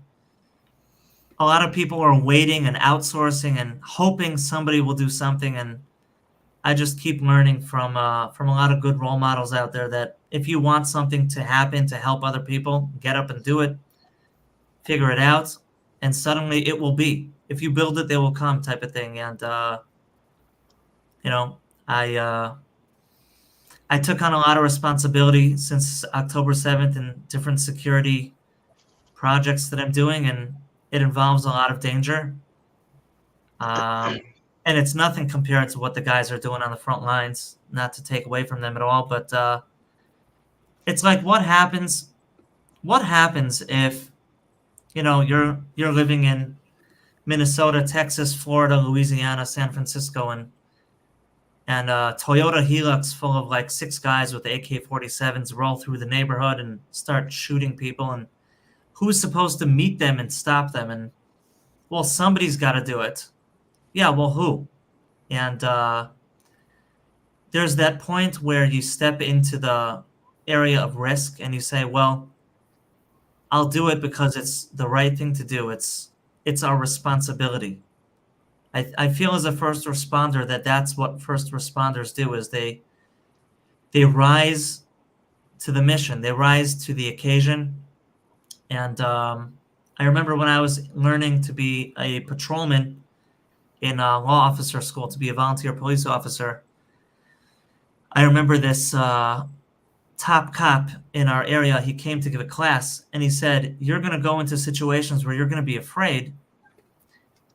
a lot of people are waiting and outsourcing and hoping somebody will do something. And I just keep learning from a lot of good role models out there that if you want something to happen to help other people, get up and do it, figure it out, and suddenly it will be. If you build it, they will come type of thing. And, I took on a lot of responsibility since October 7th in different security projects that I'm doing, and it involves a lot of danger. And and it's nothing compared to what the guys are doing on the front lines, not to take away from them at all, but it's like what happens if, you're living in Minnesota, Texas, Florida, Louisiana, San Francisco, and Toyota Hilux full of like 6 guys with AK-47s roll through the neighborhood and start shooting people, and who's supposed to meet them and stop them? And well, somebody's got to do it. Yeah, well, who? And there's that point where you step into the area of risk and you say, well, I'll do it because it's the right thing to do. It's our responsibility. I feel as a first responder that's what first responders do, is they rise to the mission. They rise to the occasion. And I remember when I was learning to be a patrolman in law officer school, to be a volunteer police officer, I remember this top cop in our area. He came to give a class, and he said, you're going to go into situations where you're going to be afraid.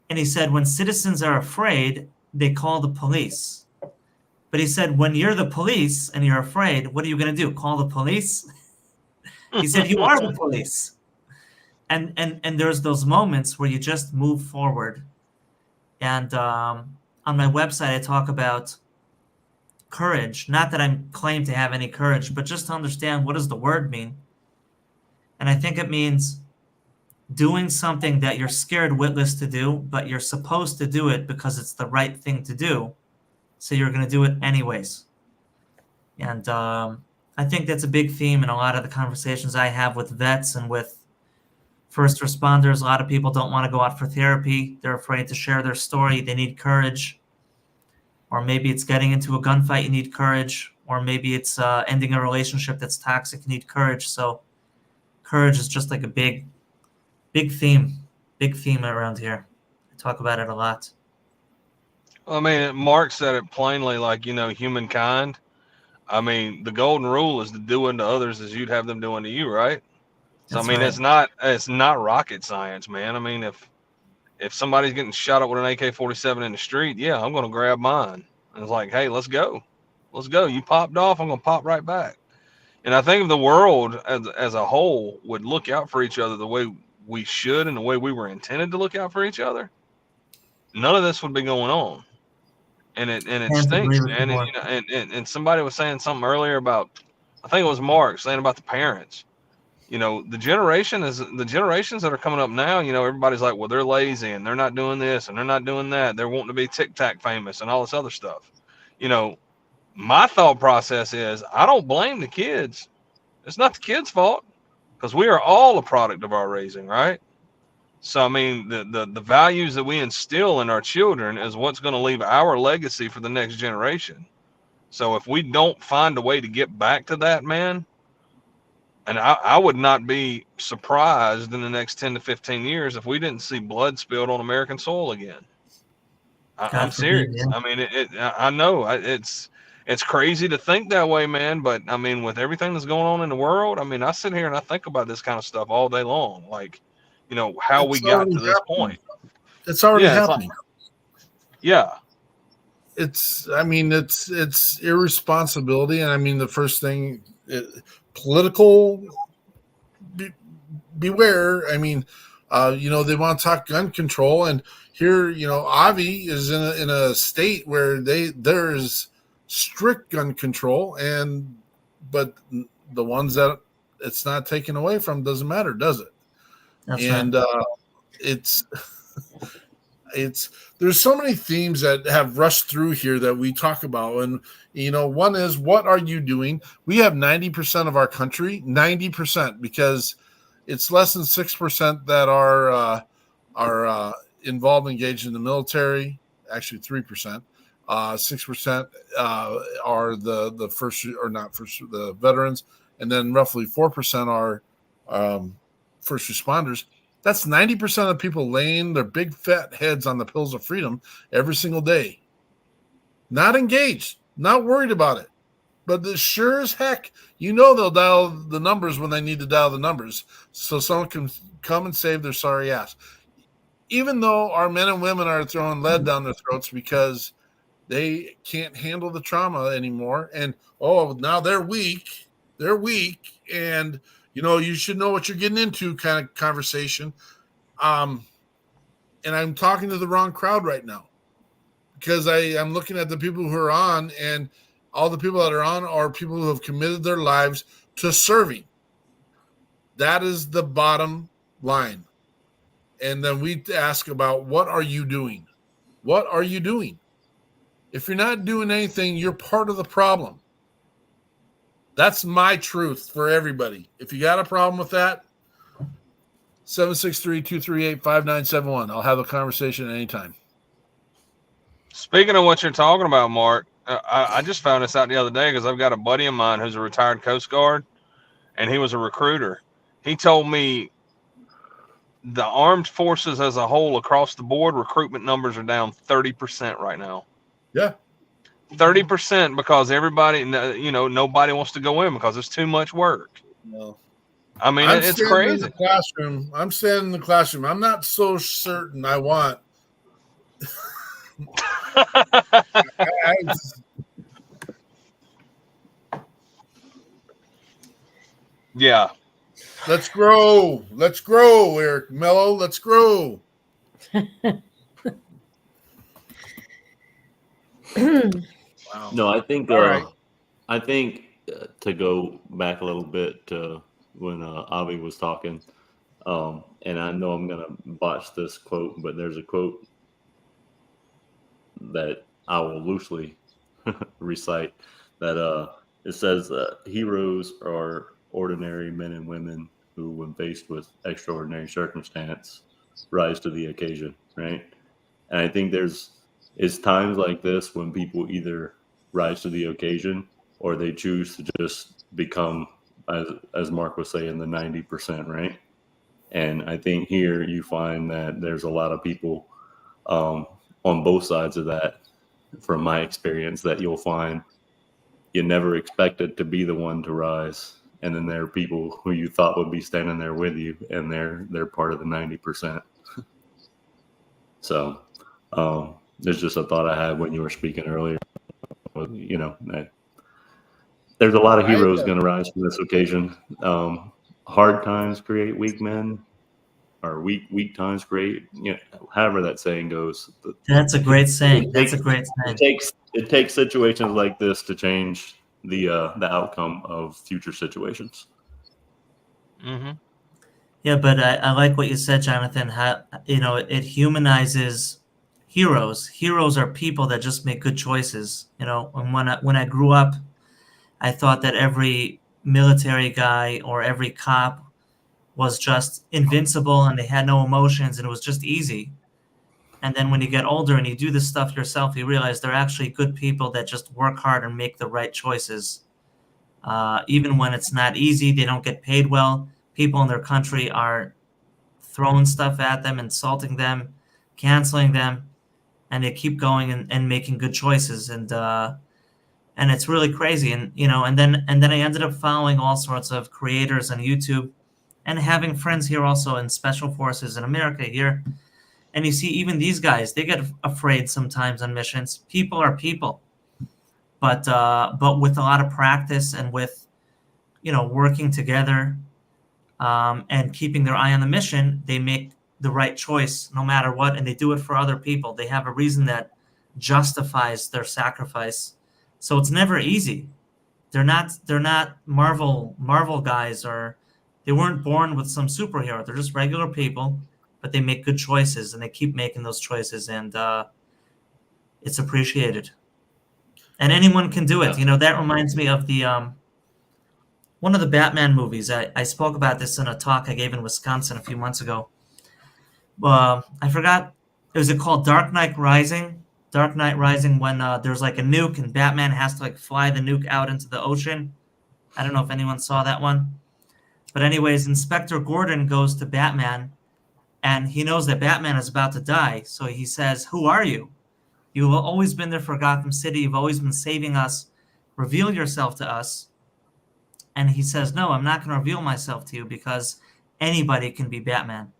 And he said, when citizens are afraid, they call the police. But he said, when you're the police and you're afraid, what are you going to do? Call the police? He said, you are the police. And there's those moments where you just move forward. And on my website, I talk about courage. Not that I claim to have any courage, but just to understand, what does the word mean? And I think it means doing something that you're scared witless to do, but you're supposed to do it because it's the right thing to do. So you're going to do it anyways. And I think that's a big theme in a lot of the conversations I have with vets and with first responders. A lot of people don't want to go out for therapy. They're afraid to share their story. They need courage. Or maybe it's getting into a gunfight. You need courage. Or maybe it's ending a relationship that's toxic. You need courage. So courage is just like a big theme around here. I talk about it a lot. I mean, Mark said it plainly, like, humankind. I mean, the golden rule is to do unto others as you'd have them do unto you, right? So, That's I mean, right. it's not rocket science, man. I mean, if somebody's getting shot up with an AK-47 in the street, yeah, I'm going to grab mine. And it's like, hey, let's go. Let's go. You popped off, I'm going to pop right back. And I think if the world as a whole would look out for each other the way we should and the way we were intended to look out for each other, none of this would be going on. And it stinks, man. And somebody was saying something earlier about, I think it was Mark saying about the parents. The generations that are coming up now, everybody's like, well, they're lazy and they're not doing this and they're not doing that. They're wanting to be TikTok famous and all this other stuff. My thought process is, I don't blame the kids. It's not the kids' fault, because we are all a product of our raising, right? So, I mean, the values that we instill in our children is what's going to leave our legacy for the next generation. So if we don't find a way to get back to that, man, and I would not be surprised in the next 10 to 15 years if we didn't see blood spilled on American soil again. I'm serious. Yeah. I mean, I know it's crazy to think that way, man. But I mean, with everything that's going on in the world, I mean, I sit here and I think about this kind of stuff all day long. Like, how we got to this point. It's already happening. Yeah. It's irresponsibility. And I mean, the first thing, political beware. I mean, they want to talk gun control, and here, Avi is in a state where there's strict gun control, but the ones that it's not taken away from doesn't matter, does it? That's and right. it's there's so many themes that have rushed through here that we talk about, and one is, what are you doing? We have 90% of our country, 90%, because it's less than 6% that are involved, engaged in the military. Actually, 3%. 6% are the first, or not first, the veterans, and then roughly 4% are first responders. That's 90% of people laying their big fat heads on the pills of freedom every single day. Not engaged, not worried about it. But sure as heck, they'll dial the numbers when they need to dial the numbers, so someone can come and save their sorry ass. even though our men and women are throwing lead down their throats because they can't handle the trauma anymore. And, now they're weak. They're weak. And, you should know what you're getting into kind of conversation. And I'm talking to the wrong crowd right now because I'm looking at the people who are on, and all the people that are on are people who have committed their lives to serving. That is the bottom line. And then we ask about, what are you doing? What are you doing? If you're not doing anything, you're part of the problem. That's my truth for everybody. If you got a problem with that, 763-238-5971. I'll have a conversation at any time. Speaking of what you're talking about, Mark, I just found this out the other day because I've got a buddy of mine who's a retired Coast Guard, and he was a recruiter. He told me the armed forces as a whole across the board, recruitment numbers are down 30% right now. Yeah. 30% because everybody, nobody wants to go in because it's too much work. No. I mean, it's crazy. I'm standing in the classroom. I'm not so certain I want. Yeah. Let's grow. Let's grow, Eric Mello. Let's grow. Wow. No, I think right. To go back a little bit to when Avi was talking, and I know I'm gonna botch this quote, but there's a quote that I will loosely recite that it says heroes are ordinary men and women who, when faced with extraordinary circumstance, rise to the occasion, right? And I think it's times like this when people either rise to the occasion or they choose to just become, as Mark was saying, the 90%, right? And I think here you find that there's a lot of people on both sides of that, from my experience, that you'll find you never expected to be the one to rise. And then there are people who you thought would be standing there with you, and they're part of the 90%. So there's just a thought I had when you were speaking earlier. There's a lot of heroes going to rise from this occasion. Hard times create weak men, or weak times create, however that saying goes. That's a great saying. It takes situations like this to change the outcome of future situations. Mm-hmm. Yeah, but I like what you said, Jonathan. How, it humanizes heroes. Heroes are people that just make good choices. And when I grew up, I thought that every military guy or every cop was just invincible and they had no emotions and it was just easy. And then when you get older and you do this stuff yourself, you realize they're actually good people that just work hard and make the right choices. Even when it's not easy, they don't get paid well. People in their country are throwing stuff at them, insulting them, canceling them, and they keep going and making good choices. And it's really crazy. And then I ended up following all sorts of creators on YouTube and having friends here also in special forces in America here. And you see, even these guys, they get afraid sometimes on missions. People are people, but with a lot of practice and with, working together and keeping their eye on the mission, they make the right choice no matter what, and they do it for other people. They have a reason that justifies their sacrifice. So it's never easy. They're not Marvel guys, or they weren't born with some superhero. They're just regular people, but they make good choices and they keep making those choices, and it's appreciated. And anyone can do it. That reminds me of the one of the Batman movies. I spoke about this in a talk I gave in Wisconsin a few months ago. I forgot. Was it called Dark Knight Rising? Dark Knight Rising, when there's like a nuke and Batman has to fly the nuke out into the ocean. I don't know if anyone saw that one. But anyways, Inspector Gordon goes to Batman and he knows that Batman is about to die. So he says, "Who are you? You've always been there for Gotham City. You've always been saving us. Reveal yourself to us." And he says, "No, I'm not going to reveal myself to you because anybody can be Batman."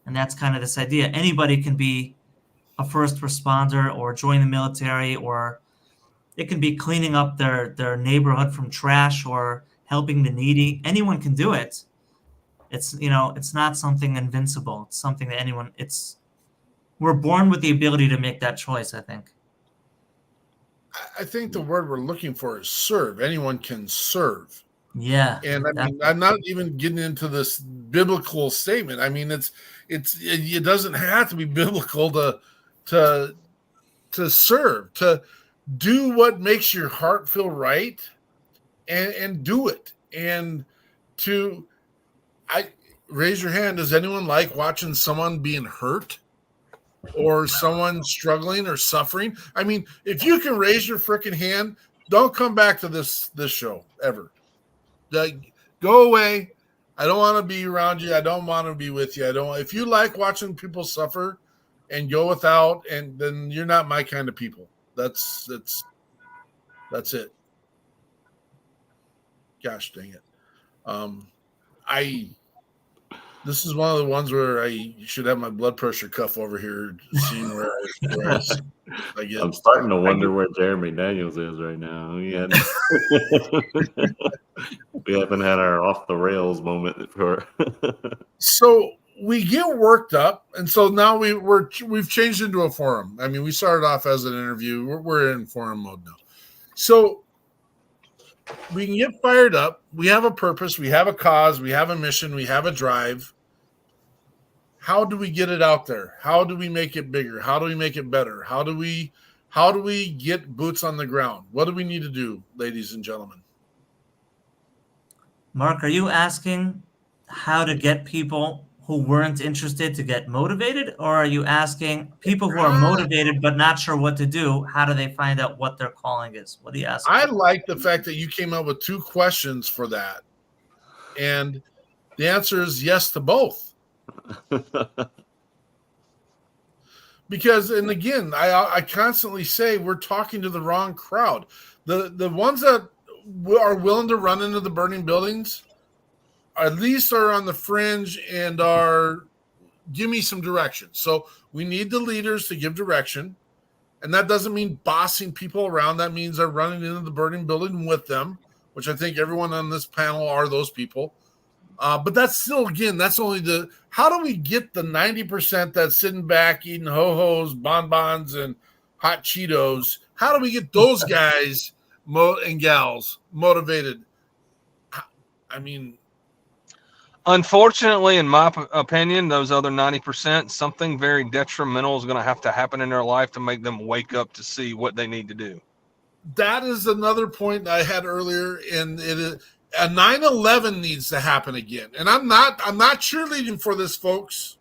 And that's kind of this idea. Anybody can be a first responder or join the military, or it can be cleaning up their neighborhood from trash or helping the needy. Anyone can do it. It's, it's not something invincible. It's something that we're born with the ability to make that choice, I think. I think the word we're looking for is serve. Anyone can serve. Yeah. And I mean, I'm not even getting into this biblical statement. I mean, it doesn't have to be biblical to serve, to do what makes your heart feel right, and do it. And raise your hand. Does anyone like watching someone being hurt or someone struggling or suffering? I mean, if you can raise your freaking hand, don't come back to this show ever. Go away. I don't want to be around you. I don't want to be with you. If you like watching people suffer and go without, and then you're not my kind of people. That's it. Gosh dang it. This is one of the ones where I should have my blood pressure cuff over here, seeing where I get. I'm starting to wonder where Jeremy Daniels is right now. We haven't had our off the rails moment before. So we get worked up, and so now we've changed into a forum. I mean, we started off as an interview. We're in forum mode now. So we can get fired up. We have a purpose. We have a cause. We have a mission. We have a drive. How do we get it out there? How do we make it bigger? How do we make it better? How do we get boots on the ground? What do we need to do, ladies and gentlemen? Mark, are you asking how to get people who weren't interested to get motivated? Or are you asking people who are motivated but not sure what to do, how do they find out what their calling is? What do you ask? I like the fact that you came up with 2 questions for that. And the answer is yes to both. Because, and again, I constantly say we're talking to the wrong crowd. The ones that are willing to run into the burning buildings at least are on the fringe and give me some direction. So we need the leaders to give direction. And that doesn't mean bossing people around. That means they're running into the burning building with them, which I think everyone on this panel are those people. But that's still, again, that's only how do we get the 90% that's sitting back eating ho-hos, bonbons, and hot Cheetos? How do we get those guys and gals motivated? I mean, unfortunately, in my opinion, those other 90%, something very detrimental is going to have to happen in their life to make them wake up to see what they need to do. That is another point I had earlier, and it is a 9/11 needs to happen again. And I'm not cheerleading for this, folks.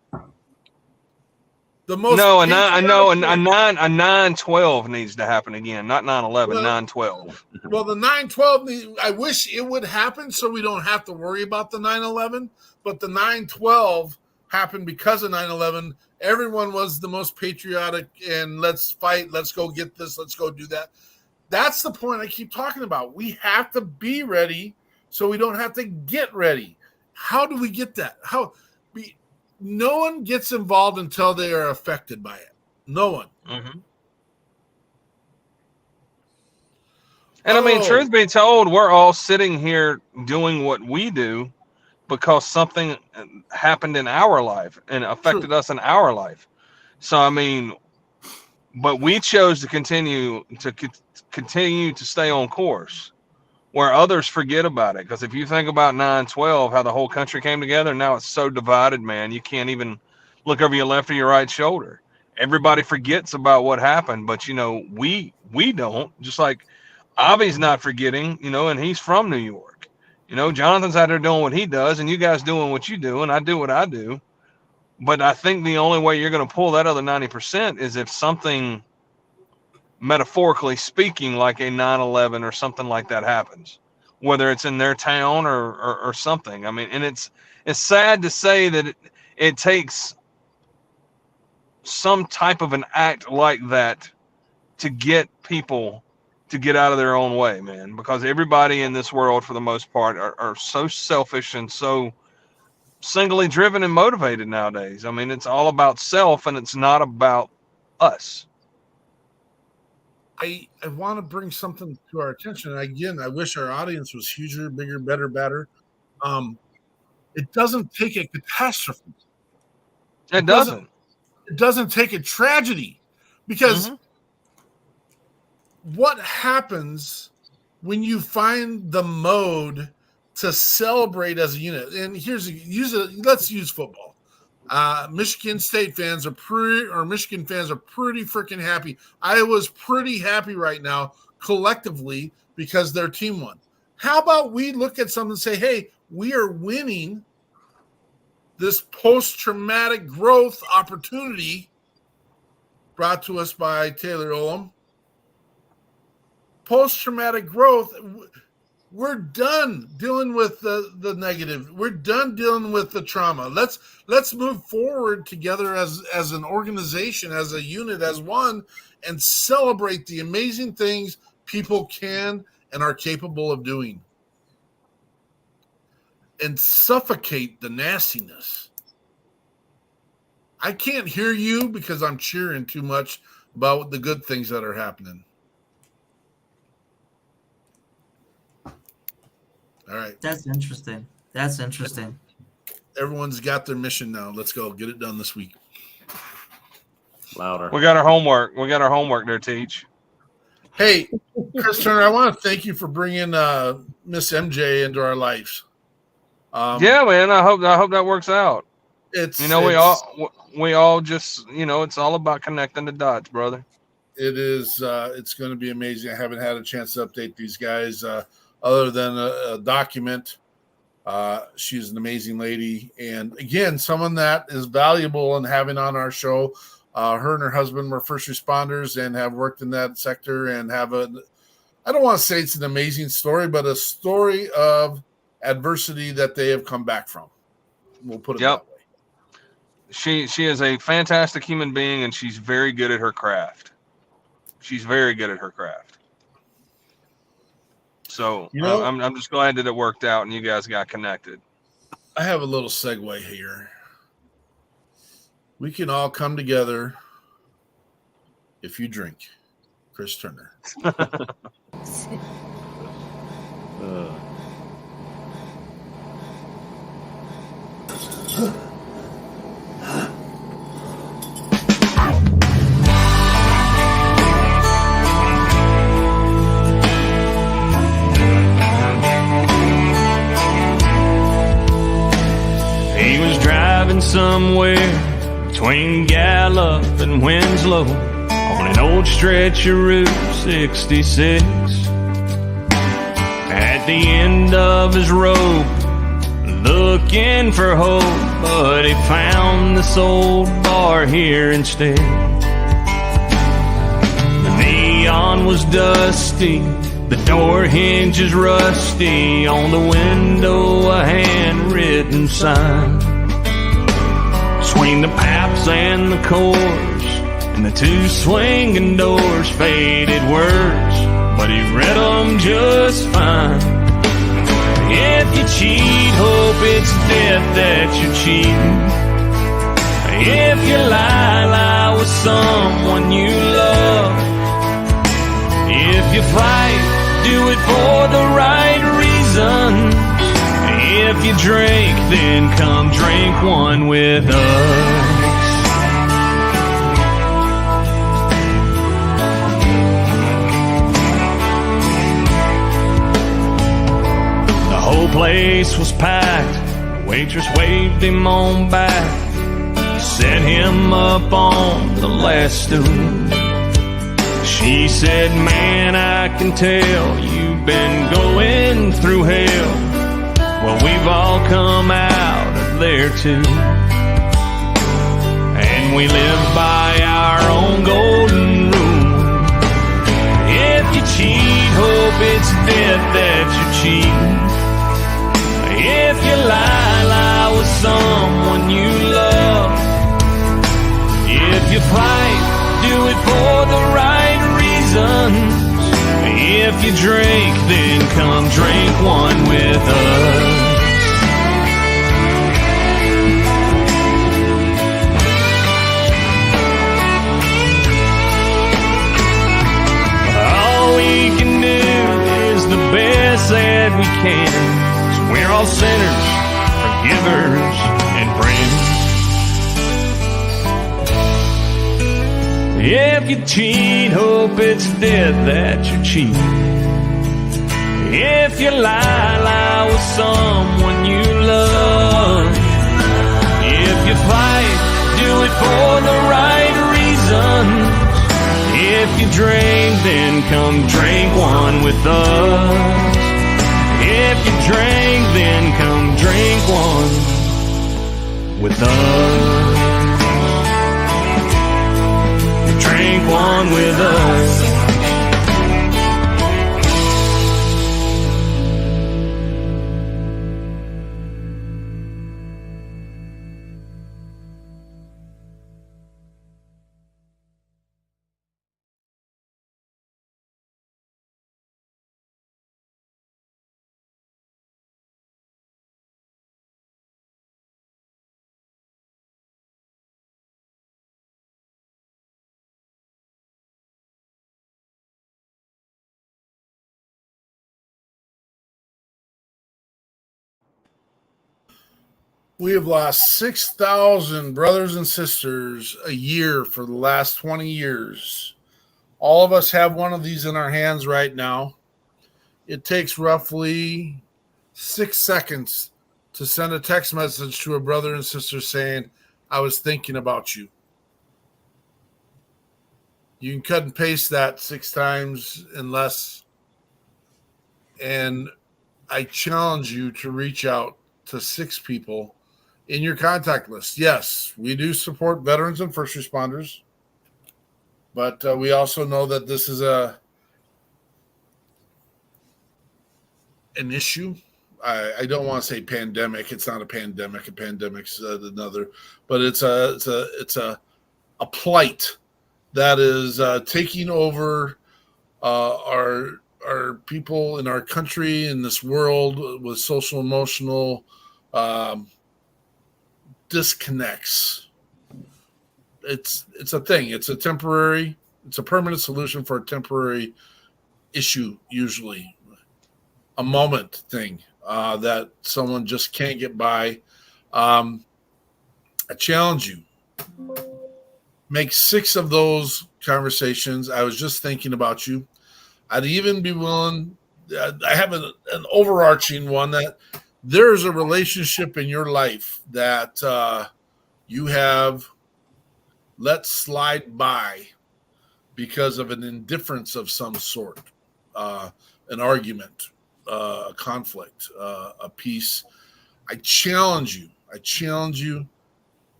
The most no, and I know a 9/12 needs to happen again, not 9/11, 9/12. Well, the 9/12, I wish it would happen so we don't have to worry about the 9/11. But the 9/12 happened because of 9/11. Everyone was the most patriotic and let's fight, let's go get this, let's go do that. That's the point I keep talking about. We have to be ready so we don't have to get ready. How do we get that? No one gets involved until they are affected by it. No one. Mm-hmm. And I mean, truth be told, we're all sitting here doing what we do because something happened in our life and affected us in our life. So, I mean, but we chose to continue to stay on course where others forget about it. Because if you think about 9/12, how the whole country came together, now it's so divided, man. You can't even look over your left or your right shoulder. Everybody forgets about what happened, but, we don't. Just like Avi's not forgetting, and he's from New York. Jonathan's out there doing what he does, and you guys doing what you do, and I do what I do. But I think the only way you're going to pull that other 90% is if something, metaphorically speaking, like a 9/11 or something like that happens, whether it's in their town or something. I mean, and it's sad to say that it takes some type of an act like that to get people to get out of their own way, man, because everybody in this world, for the most part, are so selfish and so singly driven and motivated nowadays. I mean, it's all about self and it's not about us. I want to bring something to our attention. And again, I wish our audience was huger, bigger, better, badder. It doesn't take a catastrophe. It doesn't. It doesn't take a tragedy, because what happens when you find the mode to celebrate as a unit? And let's use football. Michigan State fans are pretty freaking happy. Iowa's pretty happy right now collectively because their team won. How about we look at something and say, hey, we are winning this post-traumatic growth opportunity brought to us by Taylor Olam. Post-traumatic growth. We're done dealing with the negative. We're done dealing with the trauma. Let's move forward together as an organization, as a unit, as one, and celebrate the amazing things people can and are capable of doing. And suffocate the nastiness. I can't hear you because I'm cheering too much about the good things that are happening. All right. That's interesting. Everyone's got their mission now. Let's go. Get it done this week. Louder. We got our homework there, Teach. Hey, Chris Turner, I want to thank you for bringing Miss MJ into our lives. Yeah, man. I hope that works out. We all just, it's all about connecting the dots, brother. It is. It's going to be amazing. I haven't had a chance to update these guys other than a document. She's an amazing lady, and again, someone that is valuable in having on our show. Her and her husband were first responders and have worked in that sector and have I don't want to say it's an amazing story, but a story of adversity that they have come back from. We'll put it that way. She is a fantastic human being, and she's very good at her craft. So I'm just glad that it worked out and you guys got connected. I have a little segue here. We can all come together if you drink. Chris Turner. He was driving somewhere between Gallup and Winslow on an old stretch of Route 66. At the end of his rope, looking for hope, but he found this old bar here instead. The neon was dusty, the door hinges rusty, on the window a handwritten sign. Between the Paps and the Coors and the two swinging doors, faded words, but he read them just fine. If you cheat, hope it's death that you're cheating. If you lie with someone you love. If you fight, do it for the right reasons. If you drink, then come drink one with us. The whole place was packed. The waitress waved him on back, set him up on the last stool. She said, man, I can tell you've been going through hell. Well, we've all come out of there too. And we live by our own golden rule. If you cheat, hope it's death that you're cheating. If you lie with someone you love. If you fight, do it for the right reasons. If you drink, then come drink one with us. said we can. 'Cause we're all sinners, forgivers, and friends. If you cheat, hope it's dead that you cheat. If you lie, lie with someone you love. If you fight, do it for the right reasons. If you drink, then come drink one with us. If you drink, then come drink one with us. Drink one with us. We have lost 6,000 brothers and sisters a year for the last 20 years. All of us have one of these in our hands right now. It takes roughly 6 seconds to send a text message to a brother and sister saying, I was thinking about you. You can cut and paste that 6 times and less. And I challenge you to reach out to 6 people in your contact list. Yes, we do support veterans and first responders, but we also know that this is an issue. I don't want to say pandemic. It's not a pandemic. A pandemic's another, but it's a plight that is taking over our people in our country, in this world, with social emotional disconnects. It's a thing. It's a permanent solution for a temporary issue, usually a moment thing that someone just can't get by. I challenge you. Make 6 of those conversations. I was just thinking about you. I'd even be willing. I have an overarching one that there's a relationship in your life that you have let slide by because of an indifference of some sort, an argument, a conflict, a peace. I challenge you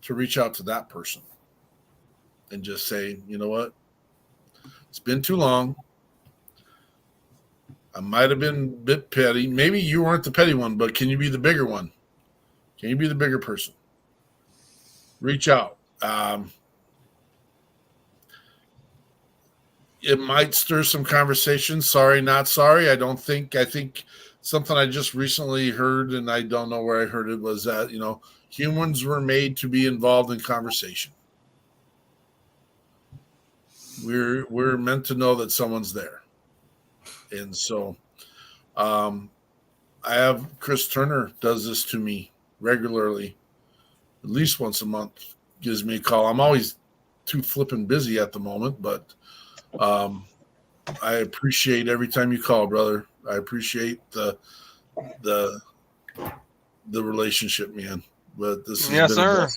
to reach out to that person and just say, you know what? It's been too long. I might have been a bit petty. Maybe you weren't the petty one, but can you be the bigger one? Can you be the bigger person? Reach out. It might stir some conversation. Sorry, not sorry. I think something I just recently heard, and I don't know where I heard it, was that, humans were made to be involved in conversation. We're meant to know that someone's there. And so I have Chris Turner does this to me regularly, at least once a month, gives me a call. I'm always too flipping busy at the moment, but I appreciate every time you call, brother. I appreciate the relationship, man. But this yes, sir.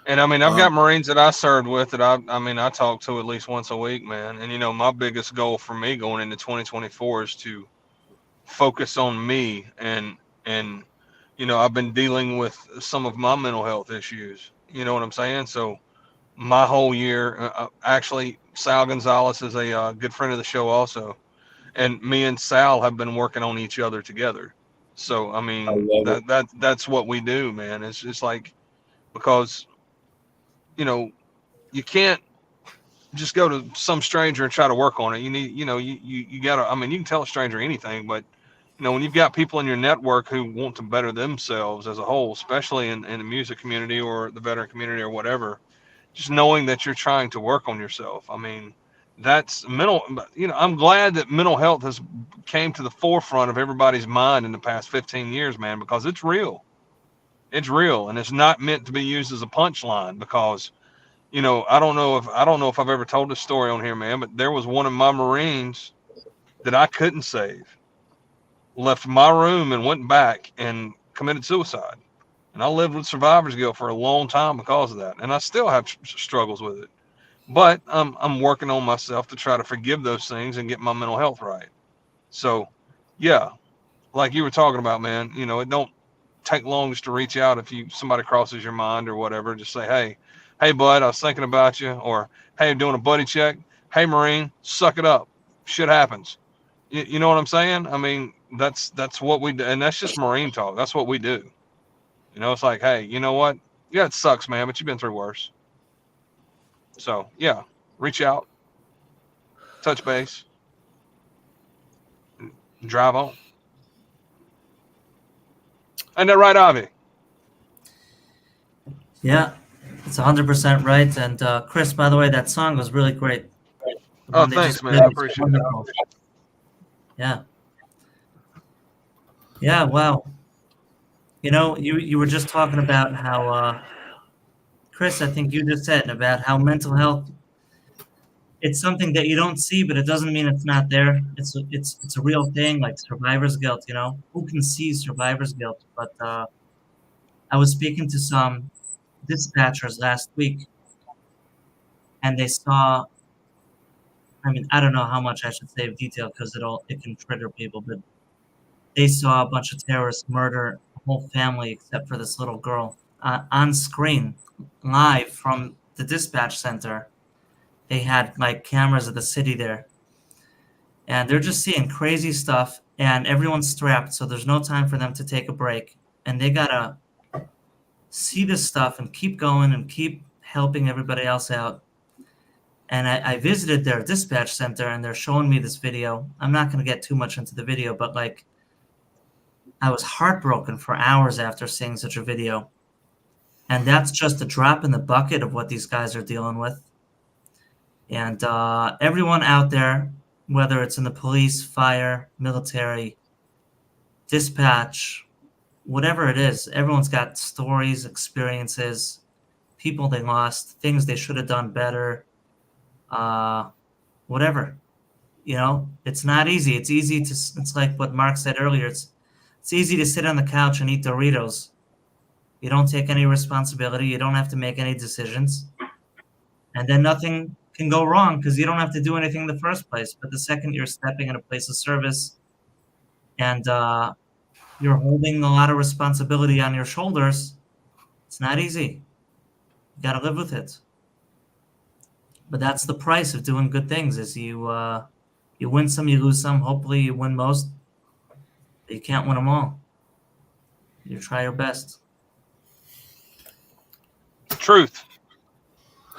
And I mean, I've got Marines that I served with that I talk to at least once a week, man. And my biggest goal for me going into 2024 is to focus on me. And I've been dealing with some of my mental health issues. You know what I'm saying? So my whole year, actually, Sal Gonzalez is a good friend of the show also. And me and Sal have been working on each other together. So, I mean, that's what we do, man. It's just like, because, you can't just go to some stranger and try to work on it. You need, you gotta, you can tell a stranger anything, but, when you've got people in your network who want to better themselves as a whole, especially in the music community or the veteran community or whatever, just knowing that you're trying to work on yourself. that's mental. I'm glad that mental health has came to the forefront of everybody's mind in the past 15 years, man, because it's real. It's real, and it's not meant to be used as a punchline. Because I don't know if I've ever told this story on here, man, but there was one of my Marines that I couldn't save, left my room and went back and committed suicide. And I lived with survivor's guilt for a long time because of that, and I still have struggles with it. But I'm working on myself to try to forgive those things and get my mental health right. So, yeah, like you were talking about, man, it don't take long just to reach out if somebody crosses your mind or whatever. Just say, hey, bud, I was thinking about you, or hey, I'm doing a buddy check. Hey, Marine, suck it up. Shit happens. You know what I'm saying? I mean, that's what we do, and that's just Marine talk. That's what we do. It's like, hey, you know what? Yeah, it sucks, man, but you've been through worse. So, yeah, reach out, touch base, drive on. Ain't that right, Avi? Yeah, it's 100% right. And Chris, by the way, that song was really great. Oh, thanks, man. I appreciate it. Yeah. Yeah, wow. You were just talking about how, Chris, I think you just said about how mental health, it's something that you don't see, but it doesn't mean it's not there. It's a real thing, like survivor's guilt, Who can see survivor's guilt? But I was speaking to some dispatchers last week, and they saw, I mean, I don't know how much I should say of detail because it can trigger people, but they saw a bunch of terrorists murder a whole family except for this little girl on screen, live from the dispatch center. They had like cameras of the city there, and they're just seeing crazy stuff, and everyone's strapped, so there's no time for them to take a break, and they gotta see this stuff and keep going and keep helping everybody else out. And I visited their dispatch center, and they're showing me this video. I'm not going to get too much into the video, but like, I was heartbroken for hours after seeing such a video. And that's just a drop in the bucket of what these guys are dealing with. And everyone out there, whether it's in the police, fire, military, dispatch, whatever it is, everyone's got stories, experiences, people they lost, things they should have done better, whatever. It's not easy. It's like what Mark said earlier. It's easy to sit on the couch and eat Doritos. You don't take any responsibility. You don't have to make any decisions. And then nothing can go wrong because you don't have to do anything in the first place. But the second you're stepping in a place of service and you're holding a lot of responsibility on your shoulders, it's not easy. You got to live with it. But that's the price of doing good things is you win some, you lose some. Hopefully you win most. But you can't win them all. You try your best. Truth.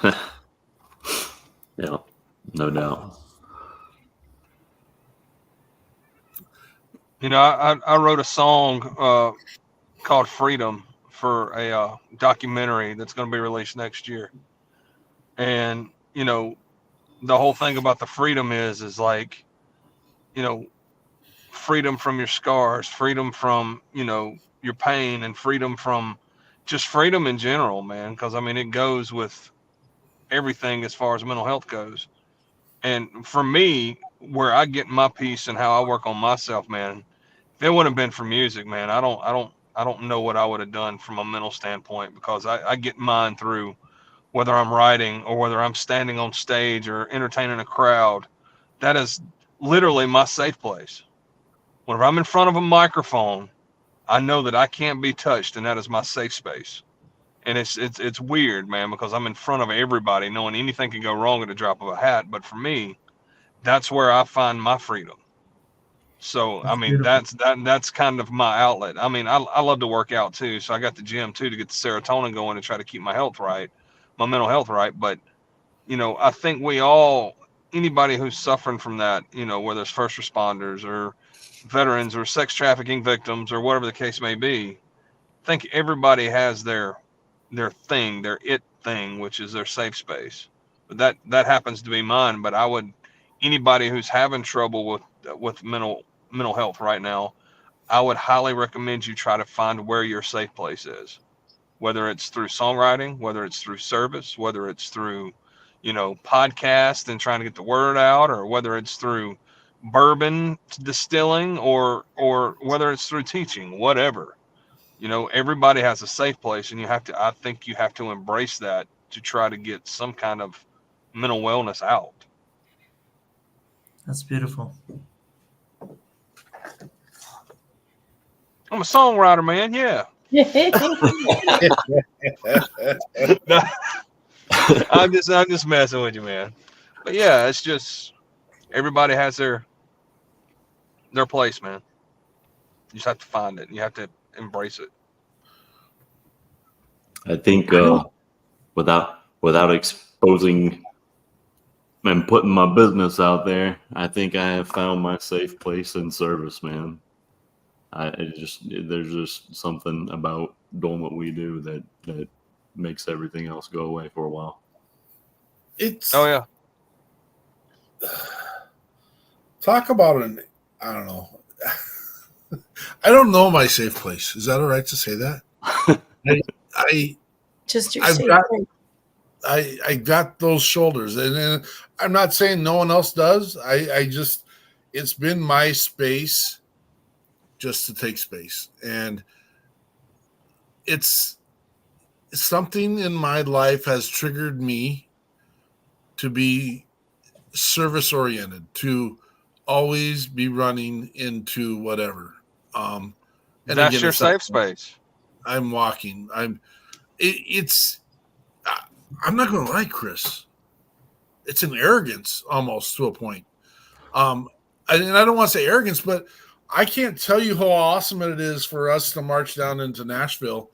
Yeah, no doubt. I wrote a song called Freedom for a documentary that's going to be released next year. And, the whole thing about the freedom is like, freedom from your scars, freedom from, your pain, and freedom from just freedom in general, man. Because, I mean, it goes with everything as far as mental health goes. And for me, where I get my peace and how I work on myself, man, if it wouldn't have been for music, man, I don't know what I would have done from a mental standpoint, because I get mine through whether I'm writing or whether I'm standing on stage or entertaining a crowd. That is literally my safe place. Whenever I'm in front of a microphone, I know that I can't be touched, and that is my safe space. And it's weird, man, because I'm in front of everybody, knowing anything can go wrong at a drop of a hat. But for me, that's where I find my freedom. So, I mean, that's kind of my outlet. I mean, I love to work out too. So I got the gym too, to get the serotonin going and try to keep my health right, my mental health right. But, I think anybody who's suffering from that, whether it's first responders or veterans or sex trafficking victims or whatever the case may be, I think everybody has their thing, their it thing, which is their safe space. But that happens to be mine. But I would, anybody who's having trouble with mental health right now, I would highly recommend you try to find where your safe place is. Whether it's through songwriting, whether it's through service, whether it's through, podcast and trying to get the word out, or whether it's through bourbon distilling, or whether it's through teaching, whatever. Everybody has a safe place, and I think you have to embrace that to try to get some kind of mental wellness out. That's beautiful. I'm a songwriter, man. Yeah. No, I'm just messing with you, man. But yeah, it's just everybody has their place, man. You just have to find it, and you have to embrace it. I think without exposing and putting my business out there, I think I have found my safe place in service, man. There's just something about doing what we do that makes everything else go away for a while. Oh yeah. Talk about I don't know. I don't know my safe place. Is that all right to say that? I Just your I've safe got, place. I got those shoulders, and I'm not saying no one else does. I just, it's been my space just to take space, and it's something in my life has triggered me to be service oriented, to always be running into whatever. And that's again, your it's not- safe space. I'm walking. I'm not going to lie, Chris. It's an arrogance almost to a point. And I don't want to say arrogance, but I can't tell you how awesome it is for us to march down into Nashville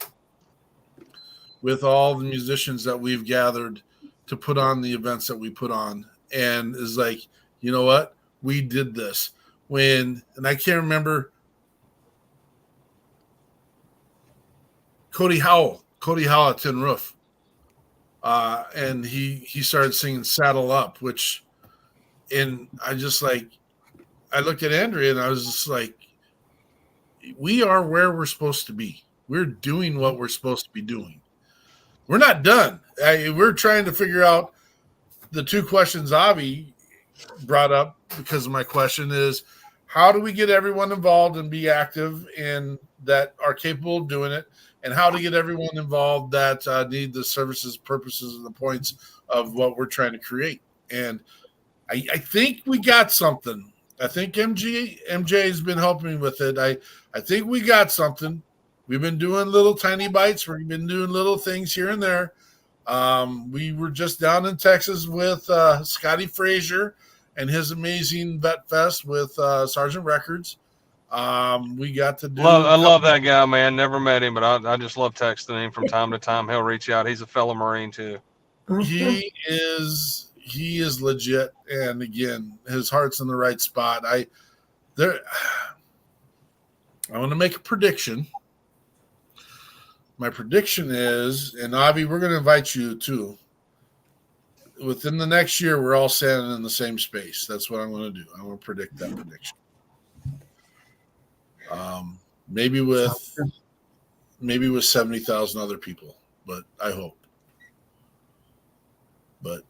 with all the musicians that we've gathered to put on the events that we put on. And it's like, you know what? We did this. And I can't remember Cody Howell at Tin Roof. And he started singing Saddle Up, and I just like, I looked at Andrea and I was just like, we are where we're supposed to be. We're doing what we're supposed to be doing. We're not done. We're trying to figure out the two questions Avi brought up because of my question is, how do we get everyone involved and be active and that are capable of doing it? And how to get everyone involved that need the services, purposes, and the points of what we're trying to create. And I think we got something. I think MJ has been helping me with it. I think we got something. We've been doing little tiny bites. We've been doing little things here and there. We were just down in Texas with Scotty Frazier and his amazing Vet Fest with Sergeant Records. We got to do. I love that guy, man. Never met him, but I just love texting him from time to time. He'll reach out. He's a fellow Marine too. He is legit, and again, his heart's in the right spot. I want to make a prediction. My prediction is, and Avi, we're going to invite you too. Within the next year, we're all standing in the same space. That's what I'm going to do. I'm going to predict that prediction. Maybe with 70,000 other people, but I hope. But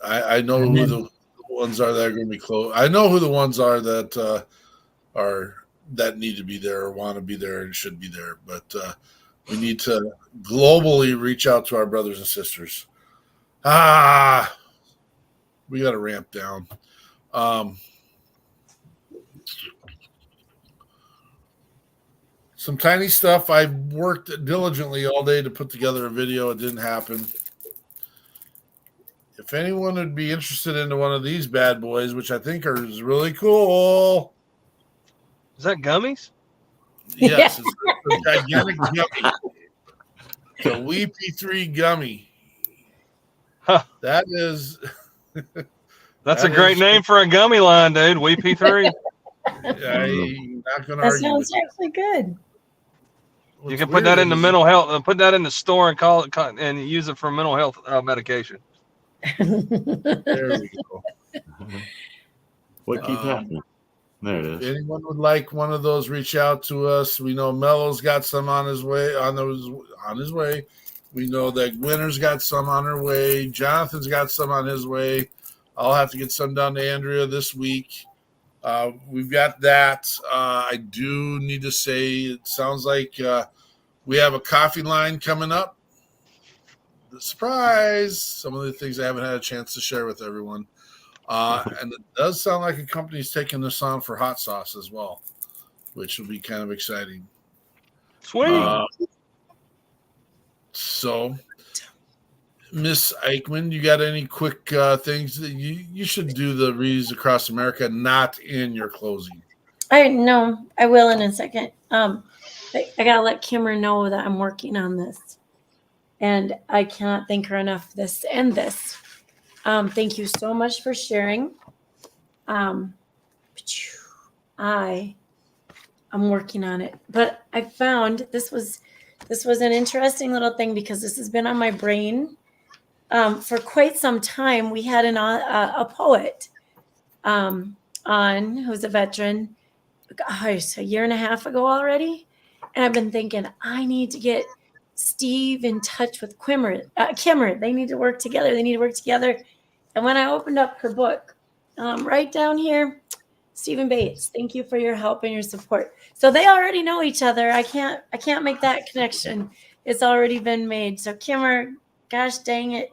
I know who the ones are that are going to be close. I know who the ones are that that need to be there or want to be there and should be there. But we need to globally reach out to our brothers and sisters. We got to ramp down. Some tiny stuff. I worked diligently all day to put together a video. It didn't happen. If anyone would be interested into one of these bad boys, which I think is really cool. Is that gummies? Yes, it's a gigantic gummy. It's a WeP3 gummy. Huh. That is. That's a great name for a gummy line, dude. WeP3. I'm not going to That argue. sounds actually good. You can put that in the mental health. Put that in the store and call it and use it for mental health medication. There we go. What keeps happening? There it If is. anyone would like one of those, reach out to us. We know Mello's got some on his way. On his way. We know that Winter's got some on her way. Jonathan's got some on his way. I'll have to get some down to Andrea this week. We've got that. I do need to say, it sounds like we have a coffee line coming up. Surprise! Some of the things I haven't had a chance to share with everyone. And it does sound like a company's taking this on for hot sauce as well, which will be kind of exciting. Sweet. So, Miss Eichmann, you got any quick things that you should do the Wreaths Across America, not in your closing? I will in a second. I gotta let Kimmer know that I'm working on this, and I cannot thank her enough. This. Thank you so much for sharing. I'm working on it, but I found this was an interesting little thing because this has been on my brain for quite some time. We had a poet on who's a veteran, gosh, a year and a half ago already, and I've been thinking I need to get Steve in touch with Kimmer. They need to work together. And when I opened up her book, right down here, Stephen Bates, thank you for your help and your support. So they already know each other. I can't make that connection. It's already been made. So Kimmer, gosh dang it,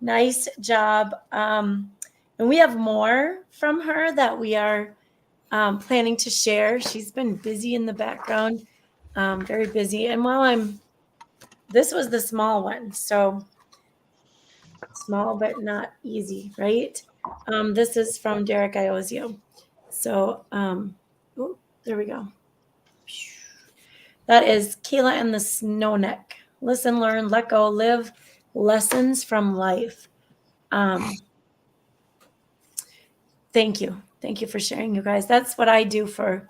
nice job. And we have more from her that we are planning to share. She's been busy in the background, very busy. And this was the small one. So small but not easy, right? This is from Derek Iozio. So there we go. That is Kayla and the Snowneck. Listen, learn, let go, live, lessons from life. Thank you for sharing, you guys. That's what I do for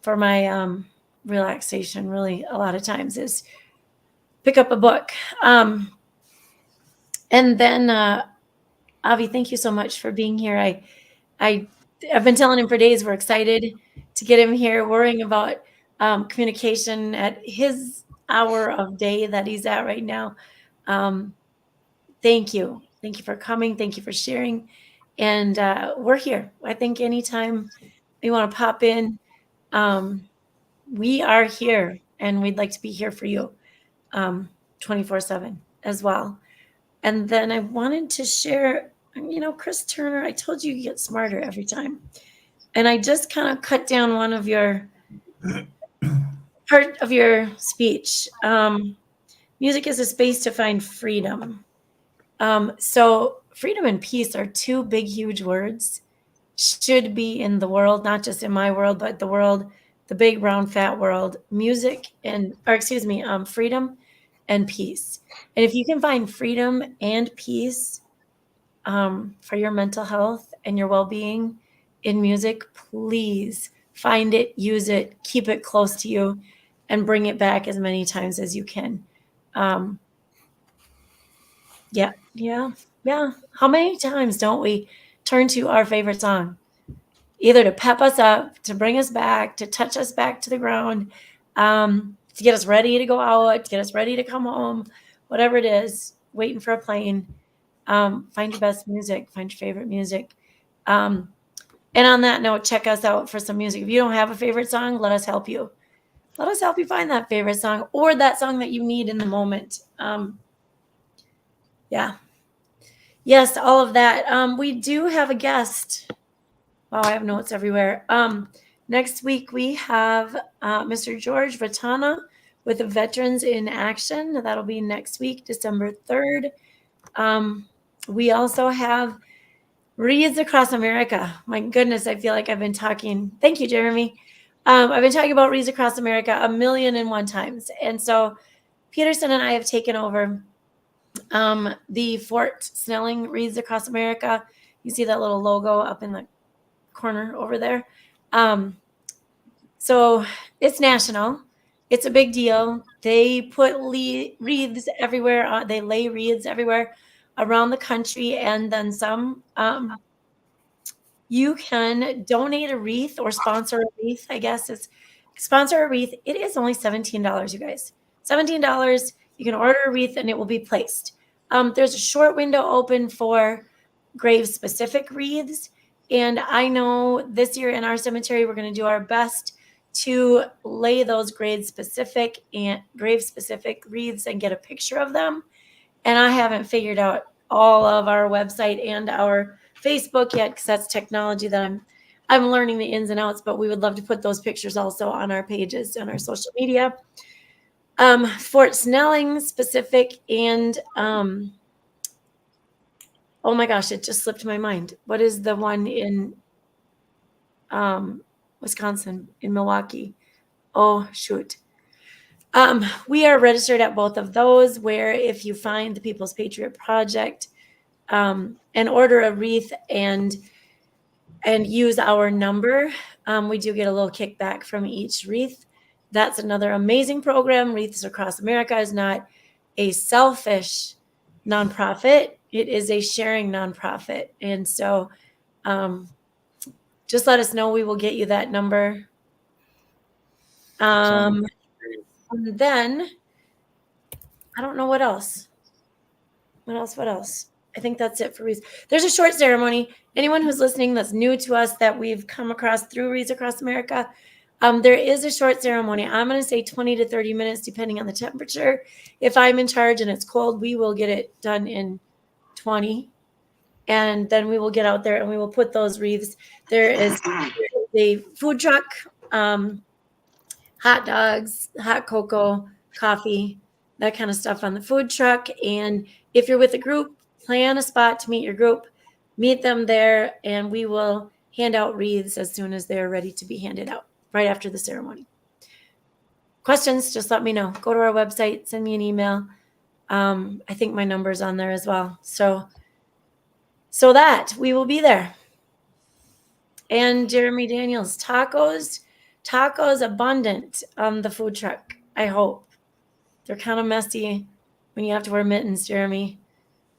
my relaxation, really, a lot of times, is pick up a book. And then Avi, thank you so much for being here. I've been telling him for days we're excited to get him here, worrying about communication at his hour of day that he's at right now. Thank you for coming. Thank you for sharing. And we're here. I think anytime you want to pop in, we are here, and we'd like to be here for you 24/7 as well. And then I wanted to share, Chris Turner, I told you get smarter every time. And I just kind of cut down one of your part of your speech. Music is a space to find freedom. So freedom and peace are two big, huge words, should be in the world, not just in my world, but the world, the big, round, fat world. Freedom and peace. And if you can find freedom and peace for your mental health and your well-being in music, please find it, use it, keep it close to you, and bring it back as many times as you can. Yeah. How many times don't we turn to our favorite song, either to pep us up, to bring us back, to touch us back to the ground, to get us ready to go out, to get us ready to come home, whatever it is, waiting for a plane. Find your best music, find your favorite music. And on that note, check us out for some music. If you don't have a favorite song, let us help you. Let us help you find that favorite song or that song that you need in the moment. Yeah. Yes, all of that. We do have a guest. Wow, I have notes everywhere. Next week, we have Mr. George Ratana with the Veterans in Action. That'll be next week, December 3rd. We also have Wreaths Across America. My goodness, I feel like I've been talking. Thank you, Jeremy. I've been talking about Wreaths Across America 1,000,001 times. And so Peterson and I have taken over the Fort Snelling Wreaths Across America. You see that little logo up in the corner over there. So it's national. It's a big deal. They put wreaths everywhere. They lay wreaths everywhere around the country and then some. You can donate a wreath or sponsor a wreath, I guess it's sponsor a wreath. It is only $17, you guys. $17. You can order a wreath and it will be placed. There's a short window open for grave-specific wreaths. And I know this year in our cemetery, we're going to do our best to lay those grave-specific wreaths and get a picture of them. And I haven't figured out all of our website and our Facebook yet, because that's technology that I'm learning the ins and outs, but we would love to put those pictures also on our pages and our social media. Fort Snelling specific and oh my gosh, it just slipped my mind. What is the one in Wisconsin, in Milwaukee? Oh, shoot. We are registered at both of those, where if you find the People's Patriot Project and order a wreath and use our number, we do get a little kickback from each wreath. That's another amazing program. Wreaths Across America is not a selfish nonprofit. It is a sharing nonprofit. And so just let us know. We will get you that number. And then I don't know what else. What else? I think that's it for Wreaths. There's a short ceremony. Anyone who's listening that's new to us that we've come across through Wreaths Across America, there is a short ceremony. I'm going to say 20 to 30 minutes, depending on the temperature. If I'm in charge and it's cold, we will get it done in 20. And then we will get out there and we will put those wreaths. There is a food truck, hot dogs, hot cocoa, coffee, that kind of stuff on the food truck. And if you're with a group, plan a spot to meet your group, meet them there, and we will hand out wreaths as soon as they're ready to be handed out, right after the ceremony. Questions, just let me know. Go to our website, send me an email. I think my number's on there as well. So that we will be there. And Jeremy Daniels, tacos abundant on the food truck, I hope. They're kind of messy when you have to wear mittens, Jeremy,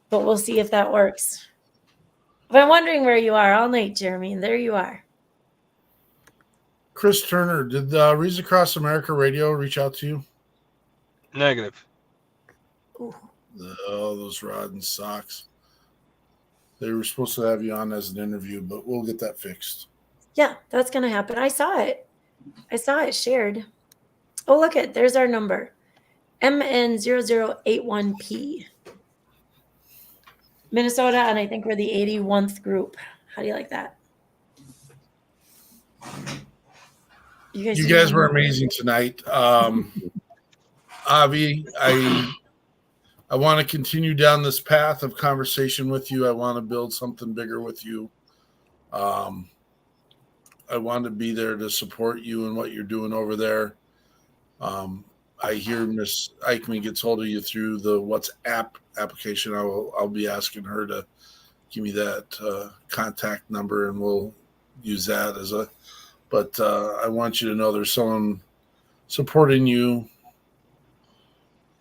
but we'll see if that works. If I'm wondering where you are all night, Jeremy, and there you are. Chris Turner, did Wreaths Across America Radio reach out to you? Negative. Ooh. Oh, those rotten socks. They were supposed to have you on as an interview, but we'll get that fixed. Yeah, that's going to happen. I saw it shared. Oh, look it. There's our number. MN0081P. Minnesota, and I think we're the 81st group. How do you like that? You guys were amazing tonight. Avi, I want to continue down this path of conversation with you. I want to build something bigger with you. I want to be there to support you and what you're doing over there. I hear Miss Eichmann gets hold of you through the WhatsApp application. I'll be asking her to give me that contact number, and we'll use that as a. But I want you to know there's someone supporting you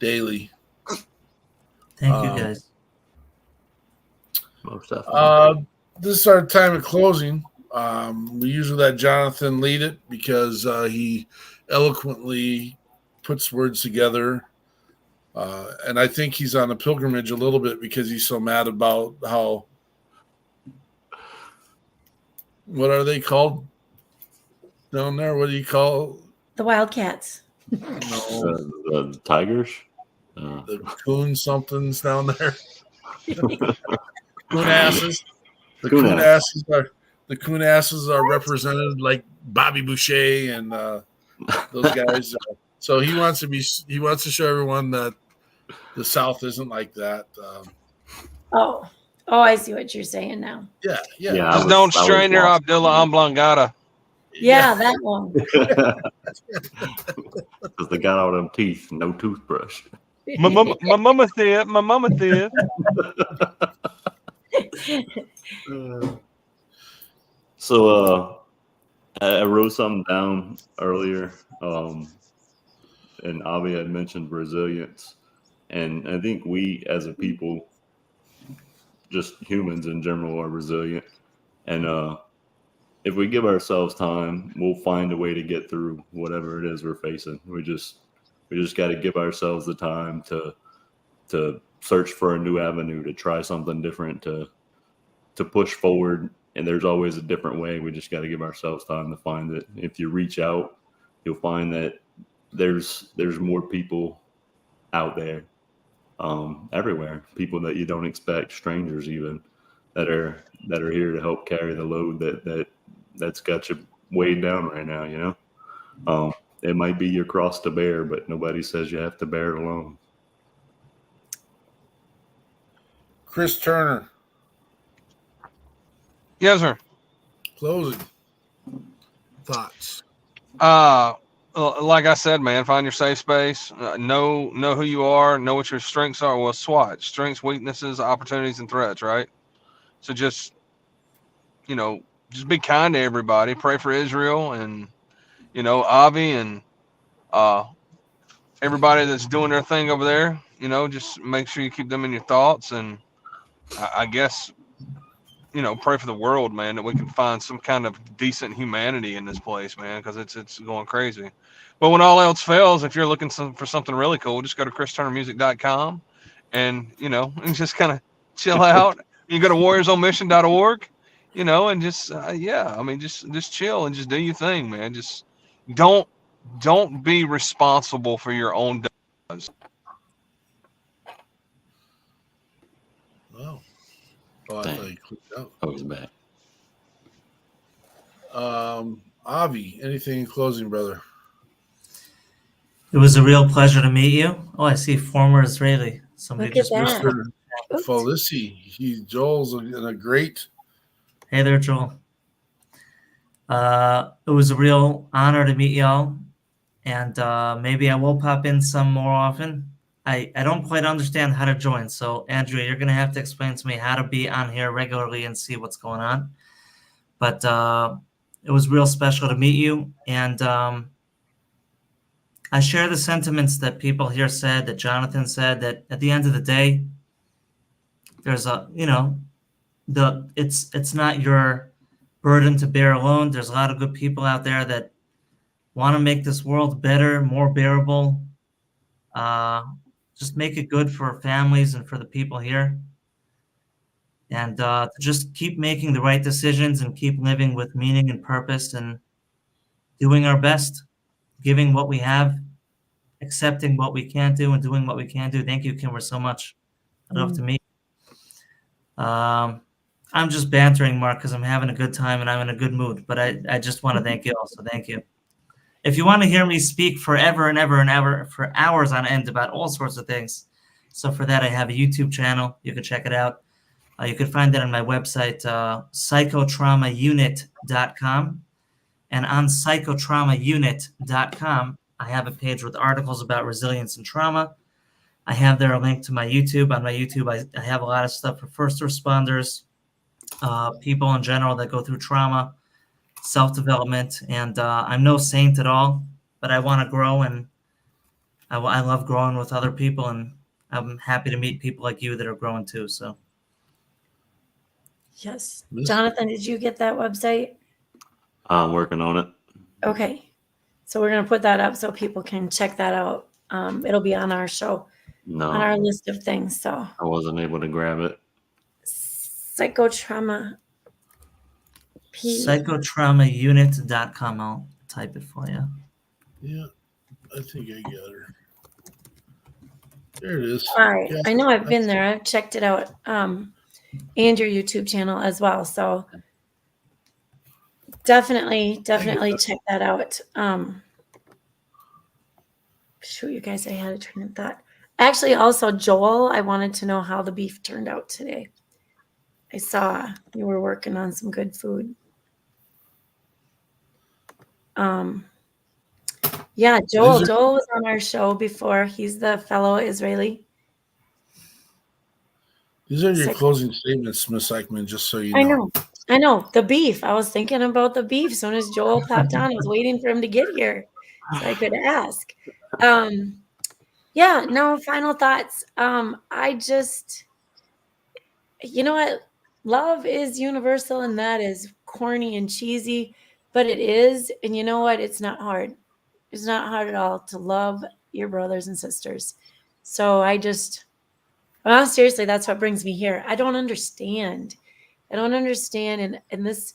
daily. Thank you, guys. Most definitely. This is our time of closing. We usually let Jonathan lead it because he eloquently puts words together. And I think he's on a pilgrimage a little bit because he's so mad about how, what are they called down there? What do you call? The Wildcats. No, The Tigers? the coon somethings down there. Coon asses. The coon asses are represented like Bobby Boucher and those guys. So he wants to show everyone that the South isn't like that. Oh, I see what you're saying now. Yeah. Just don't strain your Abdullah Amblangata. Yeah, that one. Because they got all them teeth, no toothbrush. My mama said. So I wrote something down earlier, and Avi had mentioned resilience, and I think we as a people just humans in general are resilient. And if we give ourselves time, we'll find a way to get through whatever it is we're facing. We just got to give ourselves the time to search for a new avenue, to try something different, to push forward. And there's always a different way. We just got to give ourselves time to find it. If you reach out, you'll find that there's more people out there, everywhere. People that you don't expect, strangers even, that are here to help carry the load that's got you weighed down right now. You know, it might be your cross to bear, but nobody says you have to bear it alone. Chris Turner, Yes, sir. closing thoughts. Like I said, man, find your safe space. Know who you are. Know what your strengths are. Well, SWOT: strengths, weaknesses, opportunities, and threats. Right. So just be kind to everybody. Pray for Israel and Avi and everybody that's doing their thing over there. Just make sure you keep them in your thoughts. And I guess pray for the world, man, that we can find some kind of decent humanity in this place, man, because it's going crazy. But when all else fails, if you're looking for something really cool, just go to christurnermusic.com and and just kind of chill out. You go to warriorsonmission.org, and just just chill and just do your thing, man. Just don't be responsible for your own does. Wow. Oh, I thought you clicked out. Oh, he's back. Avi, anything in closing, brother? It was a real pleasure to meet you. Oh, I see former Israeli. Somebody Look at just that. Mr. Felici. Joel's in a great. Hey there, Joel. It was a real honor to meet y'all, and maybe I will pop in some more often. I don't quite understand how to join, so Andrea, you're going to have to explain to me how to be on here regularly and see what's going on. But it was real special to meet you, and I share the sentiments that people here said, that Jonathan said, that at the end of the day, there's it's not your burden to bear alone. There's a lot of good people out there that want to make this world better, more bearable. Just make it good for families and for the people here. And to just keep making the right decisions and keep living with meaning and purpose and doing our best, giving what we have, accepting what we can't do and doing what we can do. Thank you, Kimber, so much. I'd love to meet you. I'm just bantering, Mark, because I'm having a good time and I'm in a good mood. But I just want to thank you also. Thank you. If you want to hear me speak forever and ever and ever for hours on end about all sorts of things, so for that I have a YouTube channel. You can check it out. You can find that on my website, psychotraumaunit.com. And on psychotraumaunit.com, I have a page with articles about resilience and trauma. I have there a link to my YouTube. On my YouTube, I have a lot of stuff for first responders, people in general that go through trauma, self-development, and I'm no saint at all, but I want to grow, and I love growing with other people, and I'm happy to meet people like you that are growing too. So, yes, Jonathan, did you get that website? I'm working on it. Okay, so we're gonna put that up so people can check that out. It'll be on our show, on our list of things. So I wasn't able to grab it. Psychotrauma. Psychotraumaunit.com. I'll type it for you. Yeah, I think I got her. There it is. All right. Yeah. I know I've been there. I've checked it out. And your YouTube channel as well. So definitely check that out. Shoot, you guys, I had a train of thought. Actually, also, Joel, I wanted to know how the beef turned out today. I saw you were working on some good food. Yeah, Joel was on our show before. He's the fellow Israeli. These are your closing statements, Miss Eichmann, just so you know. I know. The beef. I was thinking about the beef. As soon as Joel popped on, I was waiting for him to get here so I could ask. Yeah, no, final thoughts. I just you know what? Love is universal, and that is corny and cheesy, but it is. And you know what? It's not hard. It's not hard at all to love your brothers and sisters. So well, seriously, that's what brings me here. I don't understand. And this,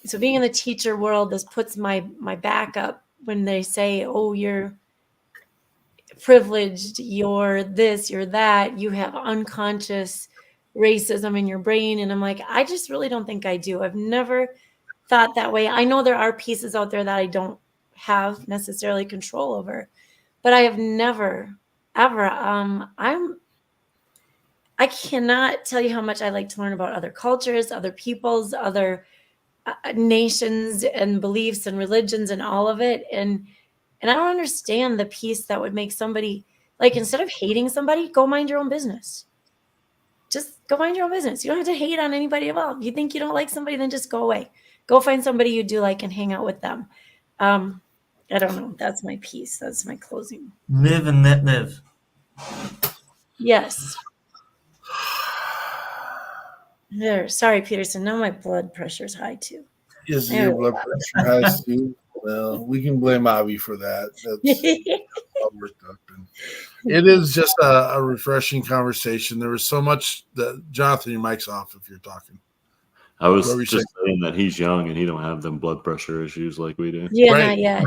so being in the teacher world, this puts my back up when they say, oh, you're privileged, you're this, you're that, you have unconscious racism in your brain. And I'm like, I just really don't think I do. I've never thought that way. I know there are pieces out there that I don't have necessarily control over, but I have never, ever, I cannot tell you how much I like to learn about other cultures, other peoples, other nations and beliefs and religions and all of it. And I don't understand the piece that would make somebody, like, instead of hating somebody, go mind your own business. Just go mind your own business. You don't have to hate on anybody at all. If you think you don't like somebody, then just go away. Go find somebody you do like and hang out with them. I don't know. That's my piece. That's my closing. Live and let live. Yes. There. Sorry, Peterson. Now my blood pressure's high too. Is your blood pressure high, too? Well, we can blame Avi for that. That's all worked up. And it is just a refreshing conversation. There was so much that Jonathan, your mic's off if you're talking. I was just saying that he's young and he don't have them blood pressure issues like we do. Yeah, not yet.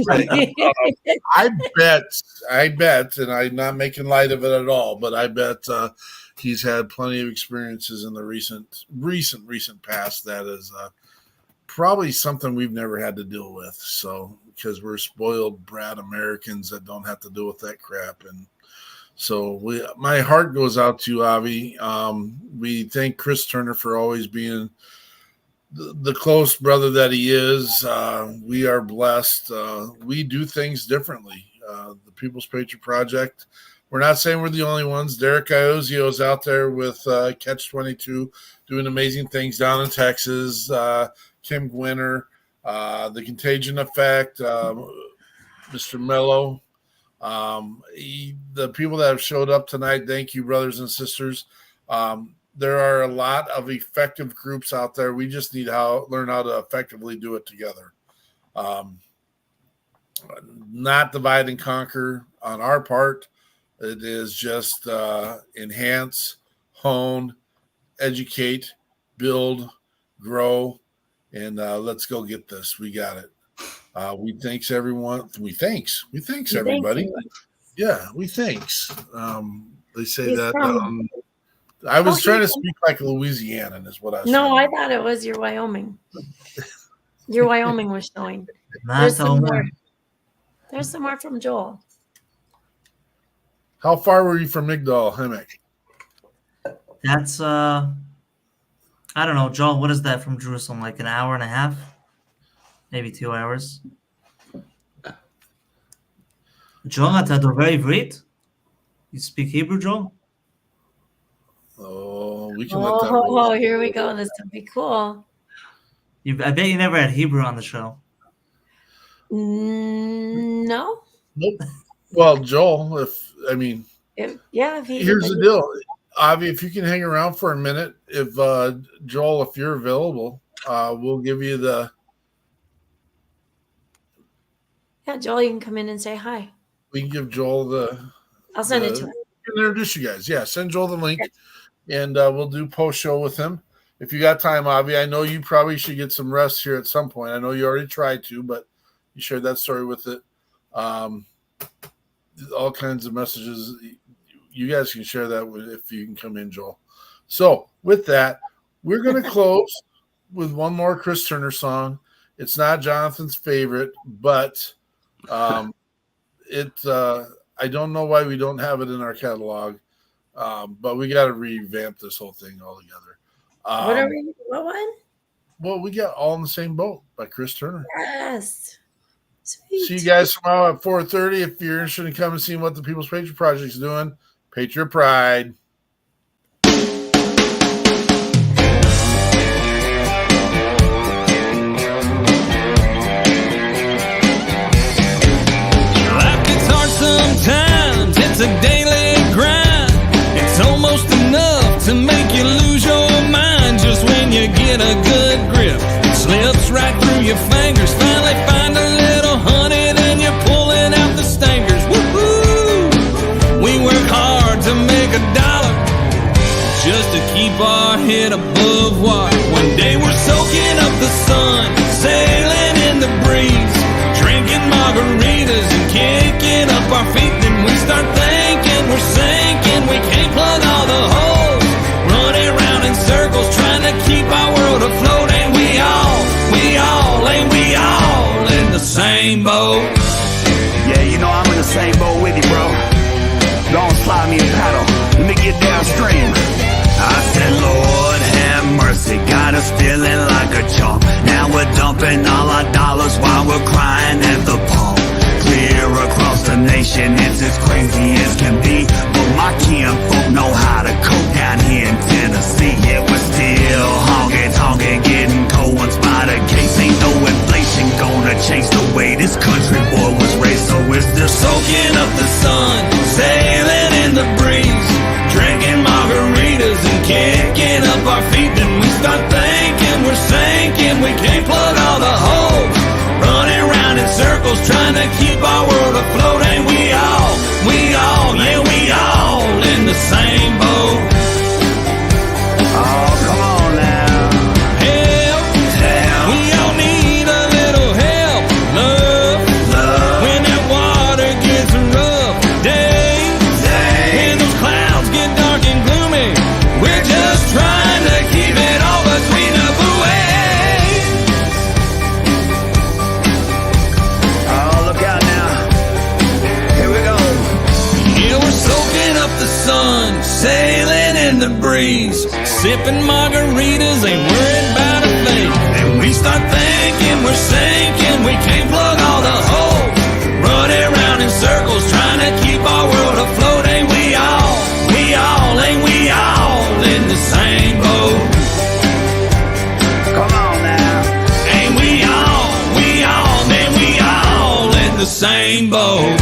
Right. I bet, and I'm not making light of it at all, but I bet he's had plenty of experiences in the recent past that is probably something we've never had to deal with. So, because we're spoiled brat Americans that don't have to deal with that crap. And so my heart goes out to you, Avi. We thank Chris Turner for always being the close brother that he is. We are blessed. We do things differently. The People's Patriot Project, we're not saying we're the only ones. Derek Iozio is out there with Catch 22 doing amazing things down in Texas. Kim Gwinner, The Contagion Effect, Mr. Mello. The people that have showed up tonight, thank you, brothers and sisters. There are a lot of effective groups out there. We just need to learn how to effectively do it together. Not divide and conquer on our part. It is just enhance, hone, educate, build, grow, and let's go get this. We got it. We thanks everyone. We thanks everybody. Yeah, we thanks. They say that. I was trying to speak like a Louisianan is what I was. No, I thought it was your Wyoming. Your Wyoming was showing. There's some more. There's some more from Joel. How far were you from Migdal Hammock? That's I don't know, Joel. What is that from Jerusalem? Like an hour and a half, maybe 2 hours. Joel, אתה דובר עברית? You speak Hebrew, Joel? Oh, we can let that roll. Oh, here we go. This would be cool. I bet you never had Hebrew on the show. No. Nope. Well, Joel, here's the deal. Avi, if you can hang around for a minute, if Joel, if you're available, we'll give you the. Yeah, Joel, you can come in and say hi. We can give Joel the. I'll send it to him. Introduce you guys. Yeah, send Joel the link, and we'll do post show with him. If you got time, Avi, I know you probably should get some rest here at some point. I know you already tried to, but you shared that story with it. All kinds of messages. You guys can share that if you can come in, Joel. So with that, we're going to close with one more Chris Turner song. It's not Jonathan's favorite, but I don't know why we don't have it in our catalog, but we got to revamp this whole thing altogether. What one? Well, we got All in the Same Boat by Chris Turner. Yes. Sweet. See you guys tomorrow at 4:30. If you're interested in coming and seeing what the People's Patriot Project is doing, Patriot Pride. Life gets hard sometimes. It's a daily grind. It's almost enough to make slice right through your fingers. Finally find a little honey, then you're pulling out the stingers. Woo-hoo! We work hard to make $1 just to keep our head above water. One day we're soaking up the sun, sailing in the breeze, drinking margaritas and kicking up our feet. Then we start thinking we're sinking, we can't plug all the holes, running around in circles trying to keep our world afloat. Ain't we all in the same boat? Yeah, you know I'm in the same boat with you, bro. Go on, slide me a paddle, let me get downstream. I said, Lord have mercy, got us feeling like a chump. Now we're dumping all our dollars while we're crying at the pump. Clear across the nation, it's as crazy as can be, but my kinfolk know how to cope down here in Tennessee. Yeah, we're still honking, getting cold ones by the case. Ain't no inflation gonna change the way this country boy was raised. So we're still soaking up the sun, sailing in the breeze, drinking margaritas and kicking up our feet. Then we start thinking we're sinking, we can't plug all the holes, running around in circles trying to keep our world afloat. Ain't we all in the same boat? Oh, come on now. Help, we all need a little help. Love, when that water gets rough. Days, when those clouds get dark and gloomy, we're just trying to keep it all between the buoys. Oh, look out now. Here we go. Yeah, we're soaking up the sun, sailing in the breeze, sipping margaritas, ain't worried about a thing. And we start thinking we're sinking, we can't plug all the holes, running around in circles trying to keep our world afloat. Ain't we all in the same boat? Come on now. Ain't we all in the same boat?